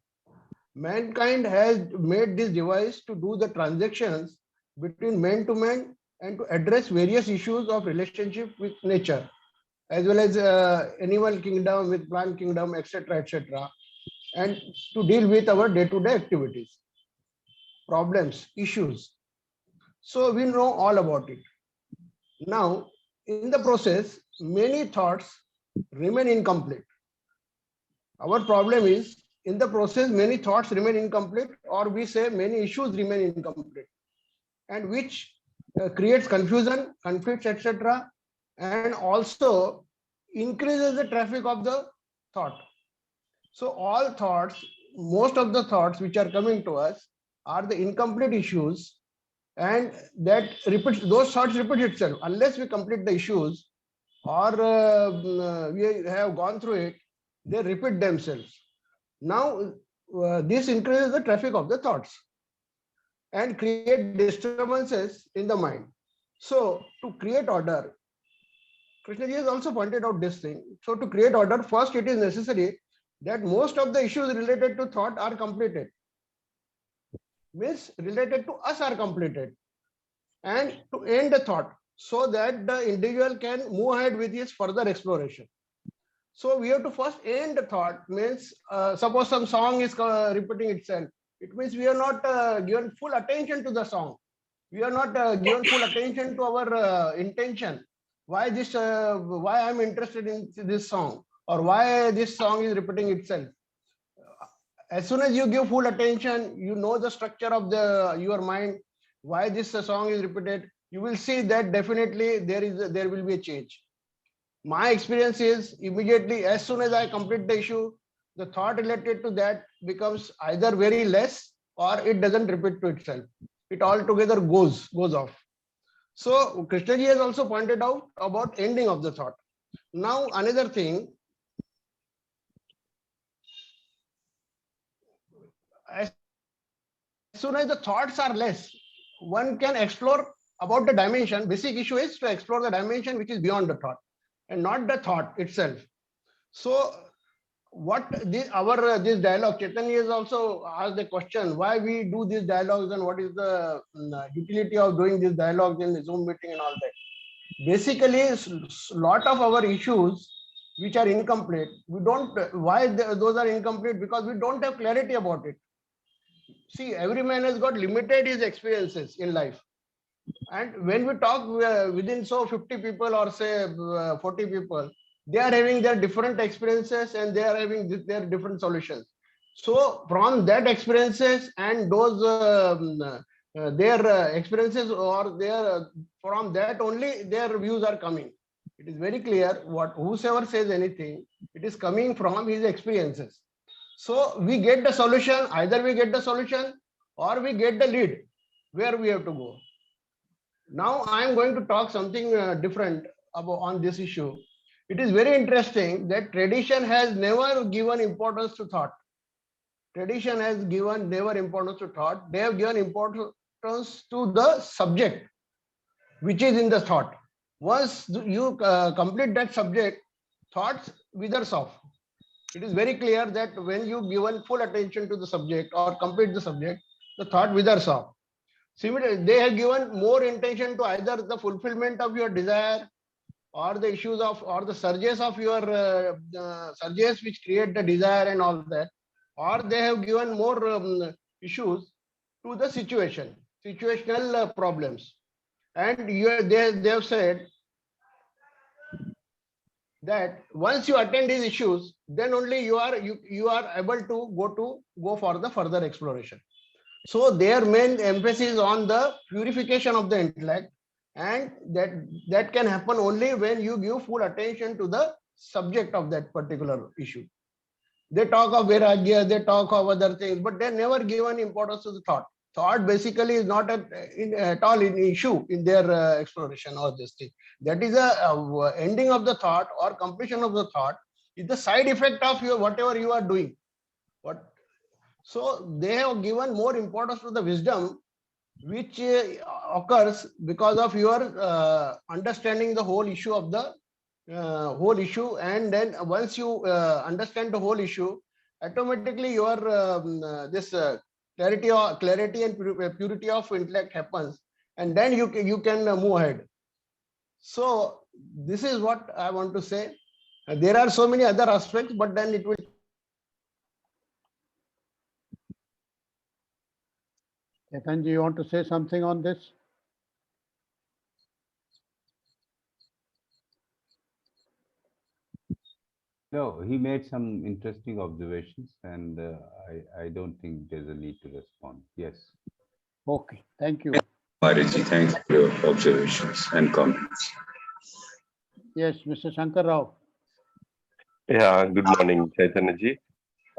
Mankind has made this device to do the transactions between man to man and to address various issues of relationship with nature, as well as animal kingdom, with plant kingdom, etc., and to deal with our day-to-day activities, problems, issues. So we know all about it. Now, in the process, many thoughts remain incomplete. Our problem is, in the process, many thoughts remain incomplete, or we say many issues remain incomplete, and which creates confusion, conflicts, etc., and also increases the traffic of the thought. So all thoughts, most of the thoughts which are coming to us are the incomplete issues, and that repeats, those thoughts repeat itself unless we complete the issues or we have gone through it, they repeat themselves. Now this increases the traffic of the thoughts and create disturbances in the mind. So to create order, Krishnaji has also pointed out this thing. So to create order, first it is necessary that most of the issues related to thought are completed. Means related to us are completed. And to end the thought so that the individual can move ahead with his further exploration. So we have to first end the thought. Means suppose some song is repeating itself. It means we are not given full attention to the song. We are not given full attention to our intention. Why this? Why I'm interested in this song, or why this song is repeating itself. As soon as you give full attention, you know the structure of your mind. Why this song is repeated? You will see that definitely there will be a change. My experience is immediately as soon as I complete the issue, the thought related to that becomes either very less or it doesn't repeat to itself. It altogether goes off. So Krishnaji has also pointed out about ending of the thought. Now another thing, as soon as the thoughts are less, one can explore about the dimension. Basic issue is to explore the dimension which is beyond the thought and not the thought itself. So what this dialogue, Chaitanya has also asked the question why we do these dialogues and what is the utility of doing these dialogues in the Zoom meeting and all that. Basically, lot of our issues which are incomplete, we don't, those are incomplete? Because we don't have clarity about it. See, every man has got limited his experiences in life. And when we talk within 50 people or say 40 people, they are having their different experiences and they are having their different solutions. So from that experiences and those their experiences or their from that only their views are coming. It is very clear what whosoever says anything, it is coming from his experiences. So we get the solution, either we get the solution or we get the lead where we have to go. Now I am going to talk something different about on this issue. It is very interesting that tradition has never given importance to thought. Tradition has given never importance to thought. They have given importance to the subject, which is in the thought. Once you complete that subject, thoughts withers off. It is very clear that when you given full attention to the subject or complete the subject, the thought withers off. Similarly, they have given more intention to either the fulfillment of your desire or the issues of or the surges of your surges which create the desire and all that, or they have given more issues to the situational problems. And they have said that once you attend these issues, then only you are able to go for the further exploration. So their main emphasis on the purification of the intellect, and that can happen only when you give full attention to the subject of that particular issue. They talk of vairagya, they talk of other things, but they never given importance to the thought. Thought basically is not at all an issue in their exploration or this thing. That is a ending of the thought or completion of the thought is the side effect of your whatever you are doing. So they have given more importance to the wisdom which occurs because of your understanding the whole issue of the whole issue, and then once you understand the whole issue, automatically your this clarity and purity of intellect happens, and then you can move ahead. So this is what I want to say. There are so many other aspects, but then it will. Chaitanya, you want to say something on this? No, he made some interesting observations, and I don't think there's a need to respond. Yes. Okay, thank you. Maharaji, thanks for your observations and comments. Yes, Mr. Shankar Rao. Yeah, good morning, Chaitanya ji.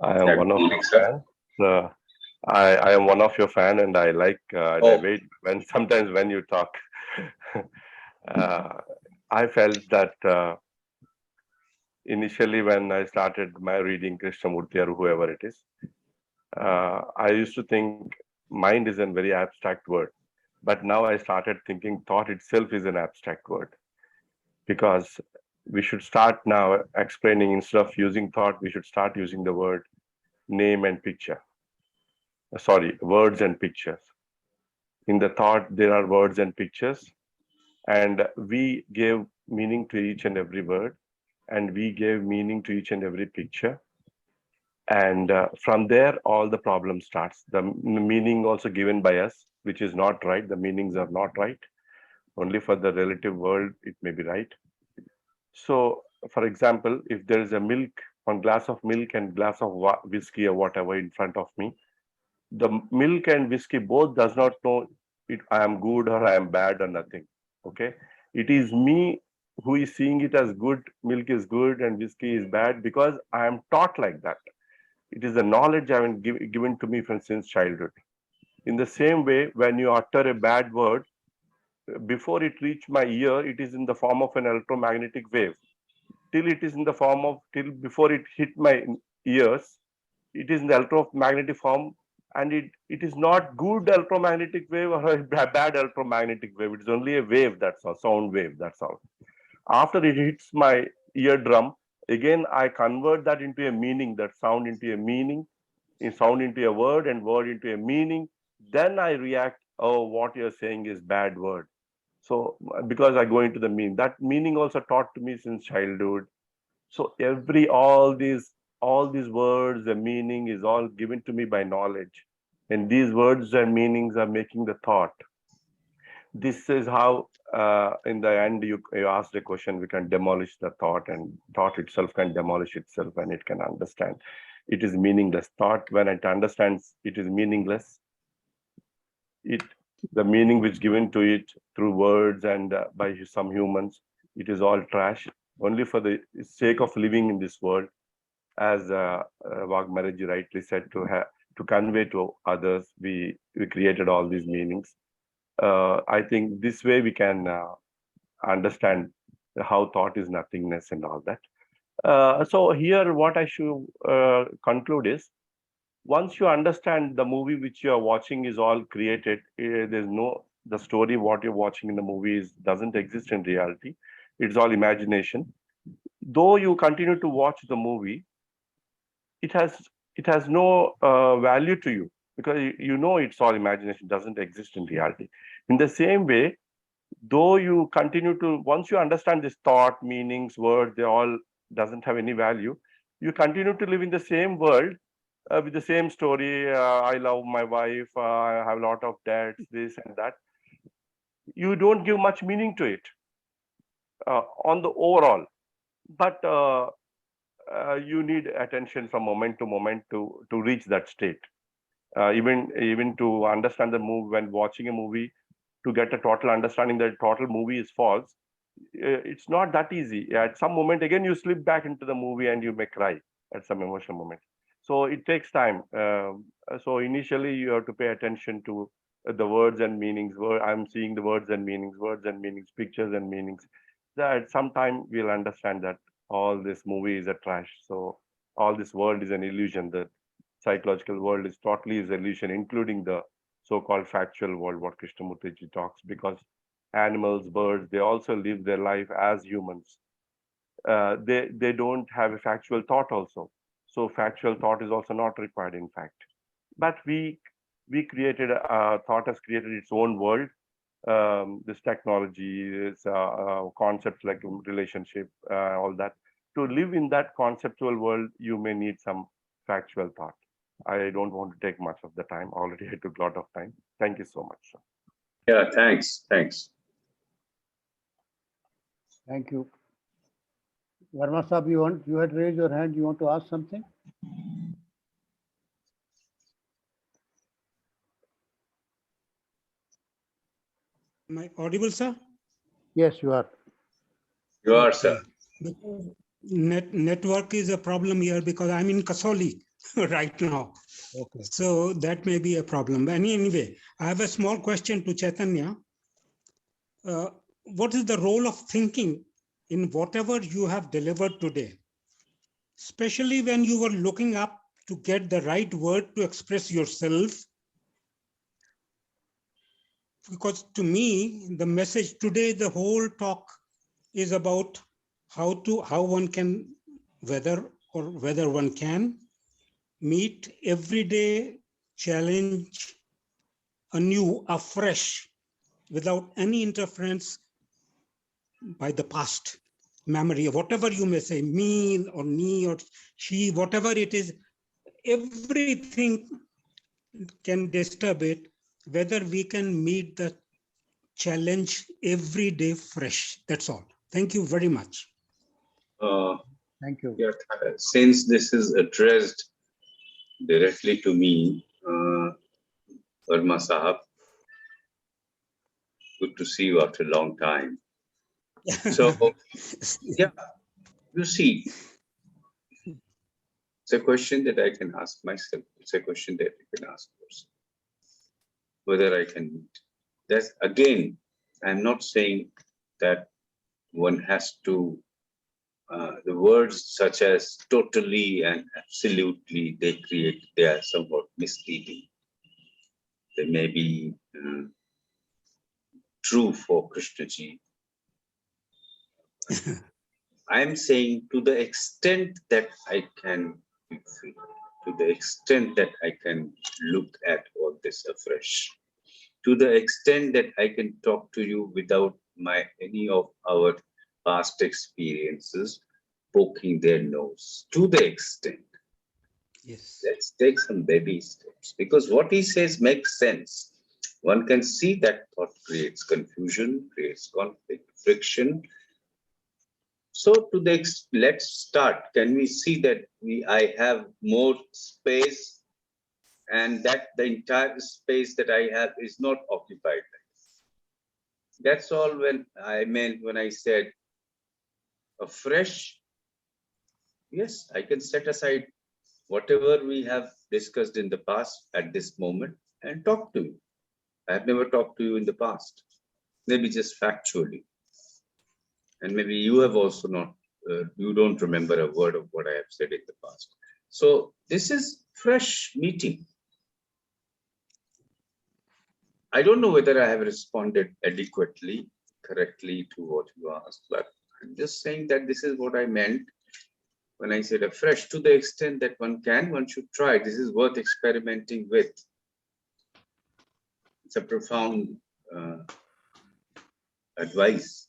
I am Good one of morning, your sir. fans. I am one of your fan, and I like and I wait when sometimes when you talk. I felt that initially when I started my reading Krishnamurti or whoever it is, I used to think mind is a very abstract word, but now I started thinking thought itself is an abstract word, because we should start now explaining, instead of using thought, we should start using the word name and picture. Sorry, words and pictures. In the thought, there are words and pictures, and we gave meaning to each and every word, and we gave meaning to each and every picture. And from there, all the problem starts. The meaning also given by us, which is not right. The meanings are not right. Only for the relative world, it may be right. So, for example, if there is a milk, one glass of milk and glass of whiskey or whatever in front of me, the milk and whiskey both does not know it, I am good or I am bad or nothing. Okay, it is me who is seeing it as good. Milk is good and whiskey is bad because I am taught like that. It is the knowledge I have given to me from since childhood. In the same way, when you utter a bad word, before it reach my ear, it is in the form of an electromagnetic wave. Till it is in the form of, till before it hit my ears, it is in the electromagnetic form, and it is not good electromagnetic wave or a bad electromagnetic wave. It is only a wave, that's all, sound wave, that's all. After it hits my eardrum, Again, I convert that into a meaning, that sound into a meaning, sound into a word, and word into a meaning. Then I react, oh, what you're saying is bad word. So because I go into the meaning, that meaning also taught to me since childhood. So all these words, the meaning is all given to me by knowledge. And these words and meanings are making the thought. This is how, in the end, you ask the question, we can demolish the thought, and thought itself can demolish itself when it can understand. It is meaningless. Thought, when it understands, it is meaningless. The meaning which given to it through words and by some humans, it is all trash. Only for the sake of living in this world, as Waghmare ji rightly said, to convey to others, we created all these meanings. I think this way we can understand how thought is nothingness and all that. So here what I should conclude is, once you understand the movie which you are watching is all created, the story what you're watching in the movie doesn't exist in reality. It's all imagination. Though you continue to watch the movie, it has no value to you, because you know it's all imagination, doesn't exist in reality. In the same way, though you continue to, once you understand this thought, meanings, words, they all doesn't have any value, you continue to live in the same world with the same story. I love my wife, I have a lot of debts, this and that. You don't give much meaning to it on the overall, but you need attention from moment to moment to reach that state. Even to understand the movie, when watching a movie, to get a total understanding that total movie is false, it's not that easy. At some moment again you slip back into the movie and you may cry at some emotional moment. So it takes time. So initially you have to pay attention to the words and meanings. I'm seeing the words and meanings, pictures and meanings. At some time we'll understand that all this movie is a trash. So all this world is an illusion. The psychological world is totally is illusion, including the so-called factual world, what Krishnamurti ji talks, because animals, birds, they also live their life as humans. They don't have a factual thought also. So factual thought is also not required, in fact. But we created, thought has created its own world. This technology, this concepts like relationship, all that. To live in that conceptual world, you may need some factual thought. I don't want to take much of the time. Already I took a lot of time. Thank you so much, sir. Yeah, thanks. Thank you. Verma Sahab, you had raised your hand. You want to ask something? Am I audible, sir? Yes, you are. You are, sir. Because network is a problem here because I'm in Kasoli right now. Okay. So that may be a problem. Anyway, I have a small question to Chaitanya. What is the role of thinking in whatever you have delivered today? Especially when you were looking up to get the right word to express yourself. Because to me, the message today, the whole talk is about how one can, whether one can meet everyday challenge anew, afresh, without any interference by the past memory, whatever you may say, me or she, whatever it is, everything can disturb it, whether we can meet the challenge every day fresh. That's all. Thank you very much. Thank you. Yeah, since this is addressed directly to me, Verma Sahab, good to see you after a long time. So, yeah, you see, it's a question that I can ask myself. It's a question that you can ask yourself. Whether I can meet. That's again, I'm not saying that one has to, the words such as totally and absolutely, they are somewhat misleading. They may be true for Krishna ji. I'm saying to the extent that I can be free, to the extent that I can look at all this afresh, to the extent that I can talk to you without any of our past experiences poking their nose, to the extent. Yes. Let's take some baby steps, because what he says makes sense. One can see that thought creates confusion, creates conflict, friction. So let's start. Can we see that I have more space, and that the entire space that I have is not occupied? That's all when I meant when I said afresh. Yes, I can set aside whatever we have discussed in the past at this moment and talk to you. I have never talked to you in the past, maybe just factually. And maybe you have also not, you don't remember a word of what I have said in the past. So this is fresh meeting. I don't know whether I have responded adequately, correctly to what you asked, but I'm just saying that this is what I meant when I said afresh, to the extent that one should try. This is worth experimenting with. It's a profound advice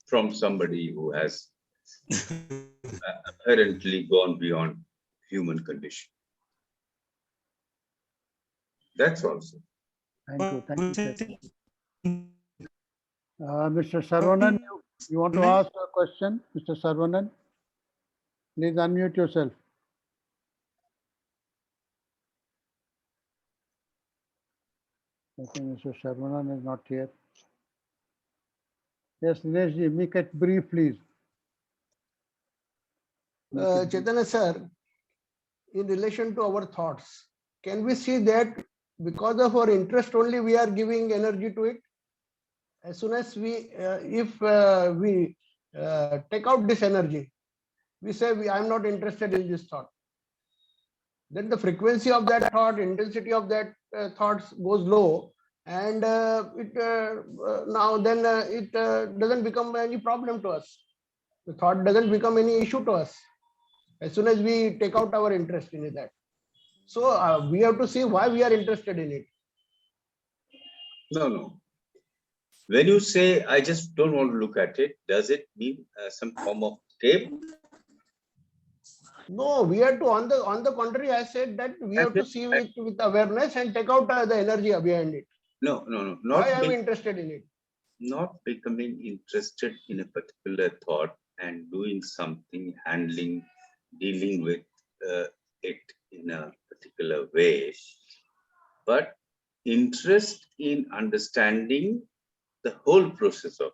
from somebody who has apparently gone beyond human condition. That's also. Thank you. Thank you. Mr. Sarvanan, you want to ask a question? Mr. Sarvanan, please unmute yourself. I think Mr. Sarvanan is not here. Yes, Dinesh ji, make it brief, please. Chaitanya sir, in relation to our thoughts, can we see that because of our interest only we are giving energy to it? As soon as we, if we take out this energy, we say I am not interested in this thought. Then the frequency of that thought, intensity of that thoughts goes low, and it doesn't become any problem to us. The thought doesn't become any issue to us as soon as we take out our interest in that. So we have to see why we are interested in it. No. When you say I just don't want to look at it, does it mean some form of escape? No, we have to, on the contrary, I said that we have to see it with awareness and take out the energy behind it. No. Why are we interested in it? Not becoming interested in a particular thought and doing something, dealing with it in a particular way, but interest in understanding the whole process of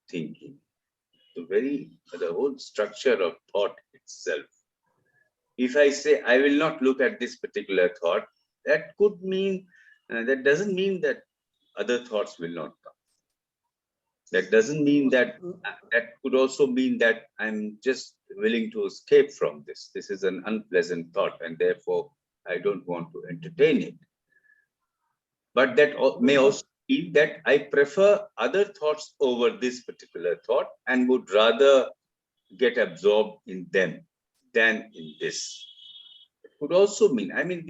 thinking, the whole structure of thought itself. If I say I will not look at this particular thought, that could mean, that doesn't mean that other thoughts will not come. That doesn't mean that could also mean that I'm just willing to escape from this. This is an unpleasant thought and therefore I don't want to entertain it. But that may also mean that I prefer other thoughts over this particular thought and would rather get absorbed in them than in this. It could also mean, I mean,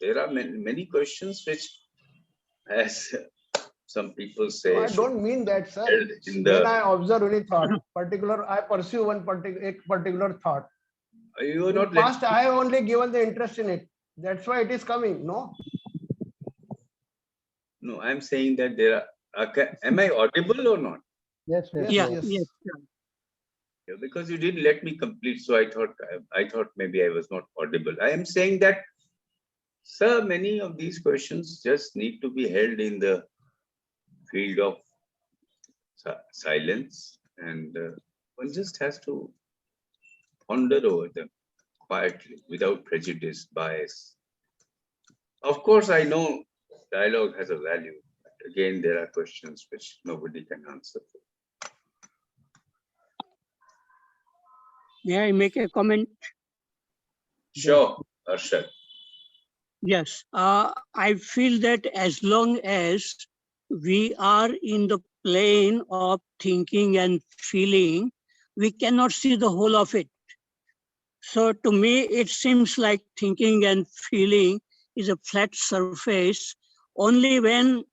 there are many questions which, as some people say. No, I don't mean that, sir. When I observe any thought, I pursue one particular thought. You are in not past, I have only given the interest in it. That's why it is coming, no? No, I'm saying that there are, am I audible or not? Yes. Because you didn't let me complete, so I thought maybe I was not audible. I am saying that, sir, many of these questions just need to be held in the field of silence, and one just has to ponder over them quietly, without prejudice, bias. Of course, I know dialogue has a value. But again, there are questions which nobody can answer. May I make a comment? Sure, Harshad. Yes, I feel that as long as we are in the plane of thinking and feeling, we cannot see the whole of it. So to me, it seems like thinking and feeling is a flat surface. Only when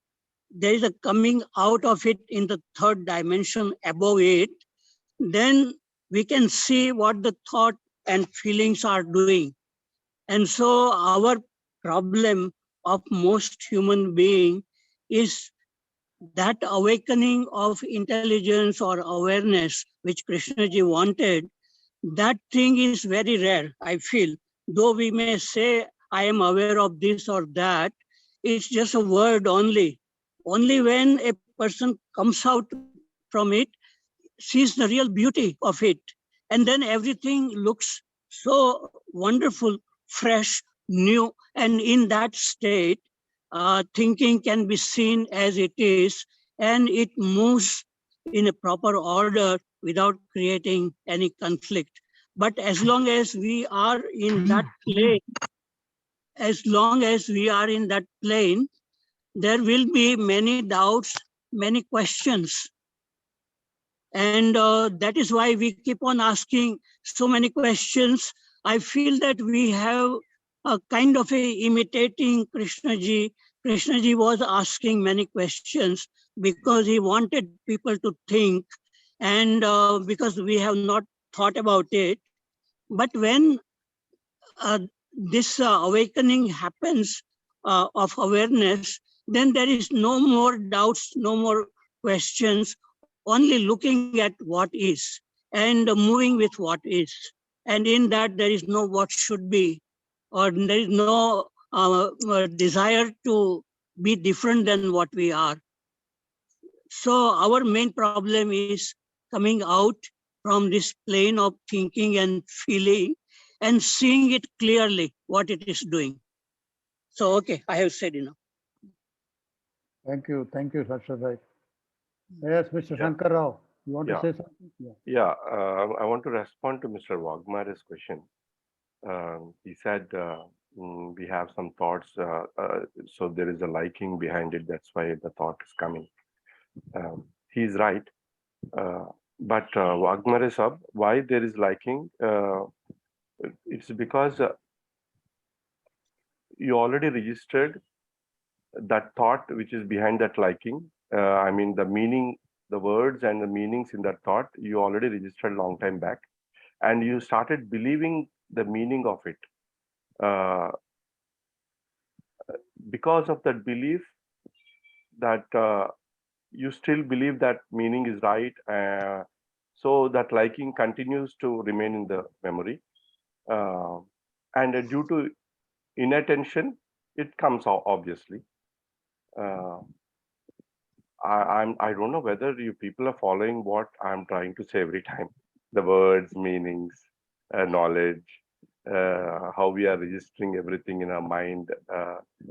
there is a coming out of it in the third dimension above it, then we can see what the thought and feelings are doing. And so our problem of most human being is that awakening of intelligence or awareness which Krishnaji wanted. That thing is very rare, I feel. Though we may say, I am aware of this or that, it's just a word only. Only when a person comes out from it, sees the real beauty of it, and then everything looks so wonderful, fresh, new, and in that state, thinking can be seen as it is, and it moves in a proper order without creating any conflict. But as long as we are in that plane, as long as we are in that plane, there will be many doubts, many questions. And that is why we keep on asking so many questions. I feel that we have a kind of a imitating Krishnaji. Krishnaji was asking many questions because he wanted people to think, and because we have not thought about it. But when this awakening happens of awareness, then there is no more doubts, no more questions, only looking at what is and moving with what is. And in that, there is no what should be, or there is no desire to be different than what we are. So our main problem is coming out from this plane of thinking and feeling and seeing it clearly what it is doing. So, okay, I have said enough. Thank you, Harshad. Yes, Mr. Shankar Rao, you want to say something? Yeah, I want to respond to Mr. Waghmare's question. He said we have some thoughts, so there is a liking behind it. That's why the thought is coming. He's right. But Waghmare Sahab, why there is liking? It's because you already registered that thought which is behind that liking. I mean, the meaning, the words and the meanings in that thought, you already registered a long time back. And you started believing the meaning of it. Because of that belief, that you still believe that meaning is right. So that liking continues to remain in the memory. And due to inattention, it comes out, obviously. I don't know whether you people are following what I'm trying to say every time. The words, meanings, knowledge, how we are registering everything in our mind,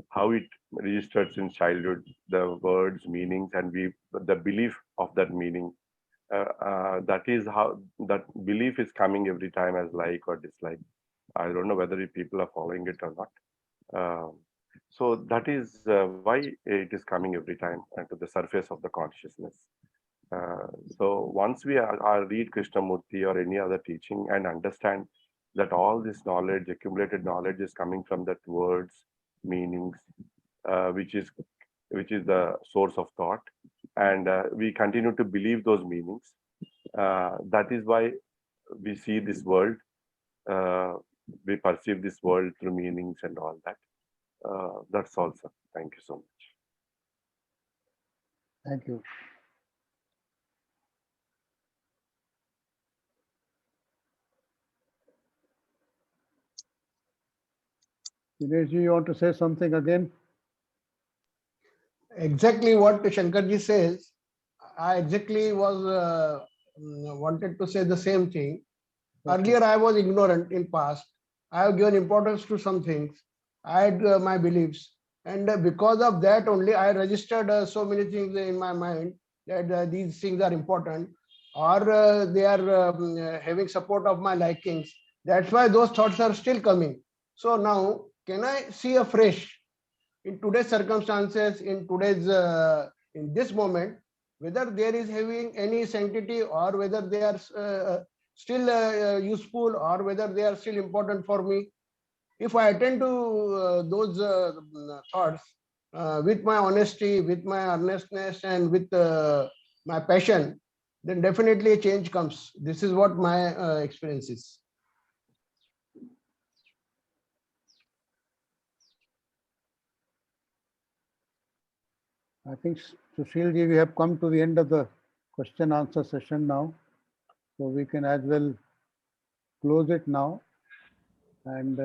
how it registers in childhood, the words, meanings, and the belief of that meaning. That is how that belief is coming every time as like or dislike. I don't know whether people are following it or not. So that is why it is coming every time to the surface of the consciousness. So once we read Krishnamurti or any other teaching and understand that all this knowledge, accumulated knowledge, is coming from that words, meanings, which is the source of thought, and we continue to believe those meanings. That is why we see this world, we perceive this world through meanings and all that. That's all, sir. Thank you so much. Thank you. Dinesh, you want to say something again? Exactly what Shankarji says, I exactly was wanted to say the same thing. Earlier, I was ignorant in past. I have given importance to some things. I had my beliefs. And because of that only, I registered so many things in my mind that these things are important, or they are having support of my likings. That's why those thoughts are still coming. So now, can I see afresh in today's circumstances, in today's, in this moment, whether there is having any sanctity or whether they are still useful or whether they are still important for me. If I attend to those thoughts with my honesty, with my earnestness, and with my passion, then definitely a change comes. This is what my experience is. I think, Sushil ji, we have come to the end of the question answer session now. So we can as well close it now. And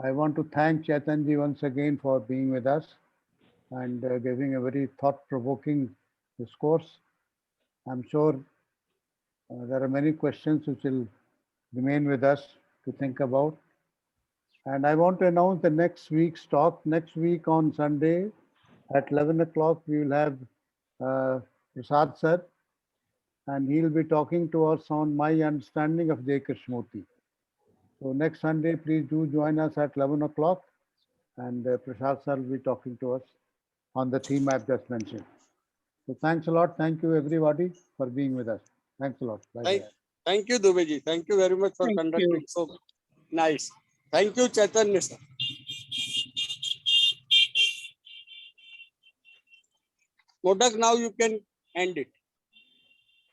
I want to thank Chaitanya ji once again for being with us and giving a very thought-provoking discourse. I'm sure there are many questions which will remain with us to think about. And I want to announce the next week's talk. Next week on Sunday at 11 o'clock, we will have Prasad sir, and he'll be talking to us on my understanding of Jai Krishnamurti. So next Sunday, please do join us at 11 o'clock, and Prasad sir will be talking to us on the theme I've just mentioned. So thanks a lot. Thank you everybody for being with us. Thanks a lot. Bye. Thank you, Dubey ji. Thank you very much for Thank conducting you. so nice. Thank you, Chaitanya sir. Modak, now you can end it.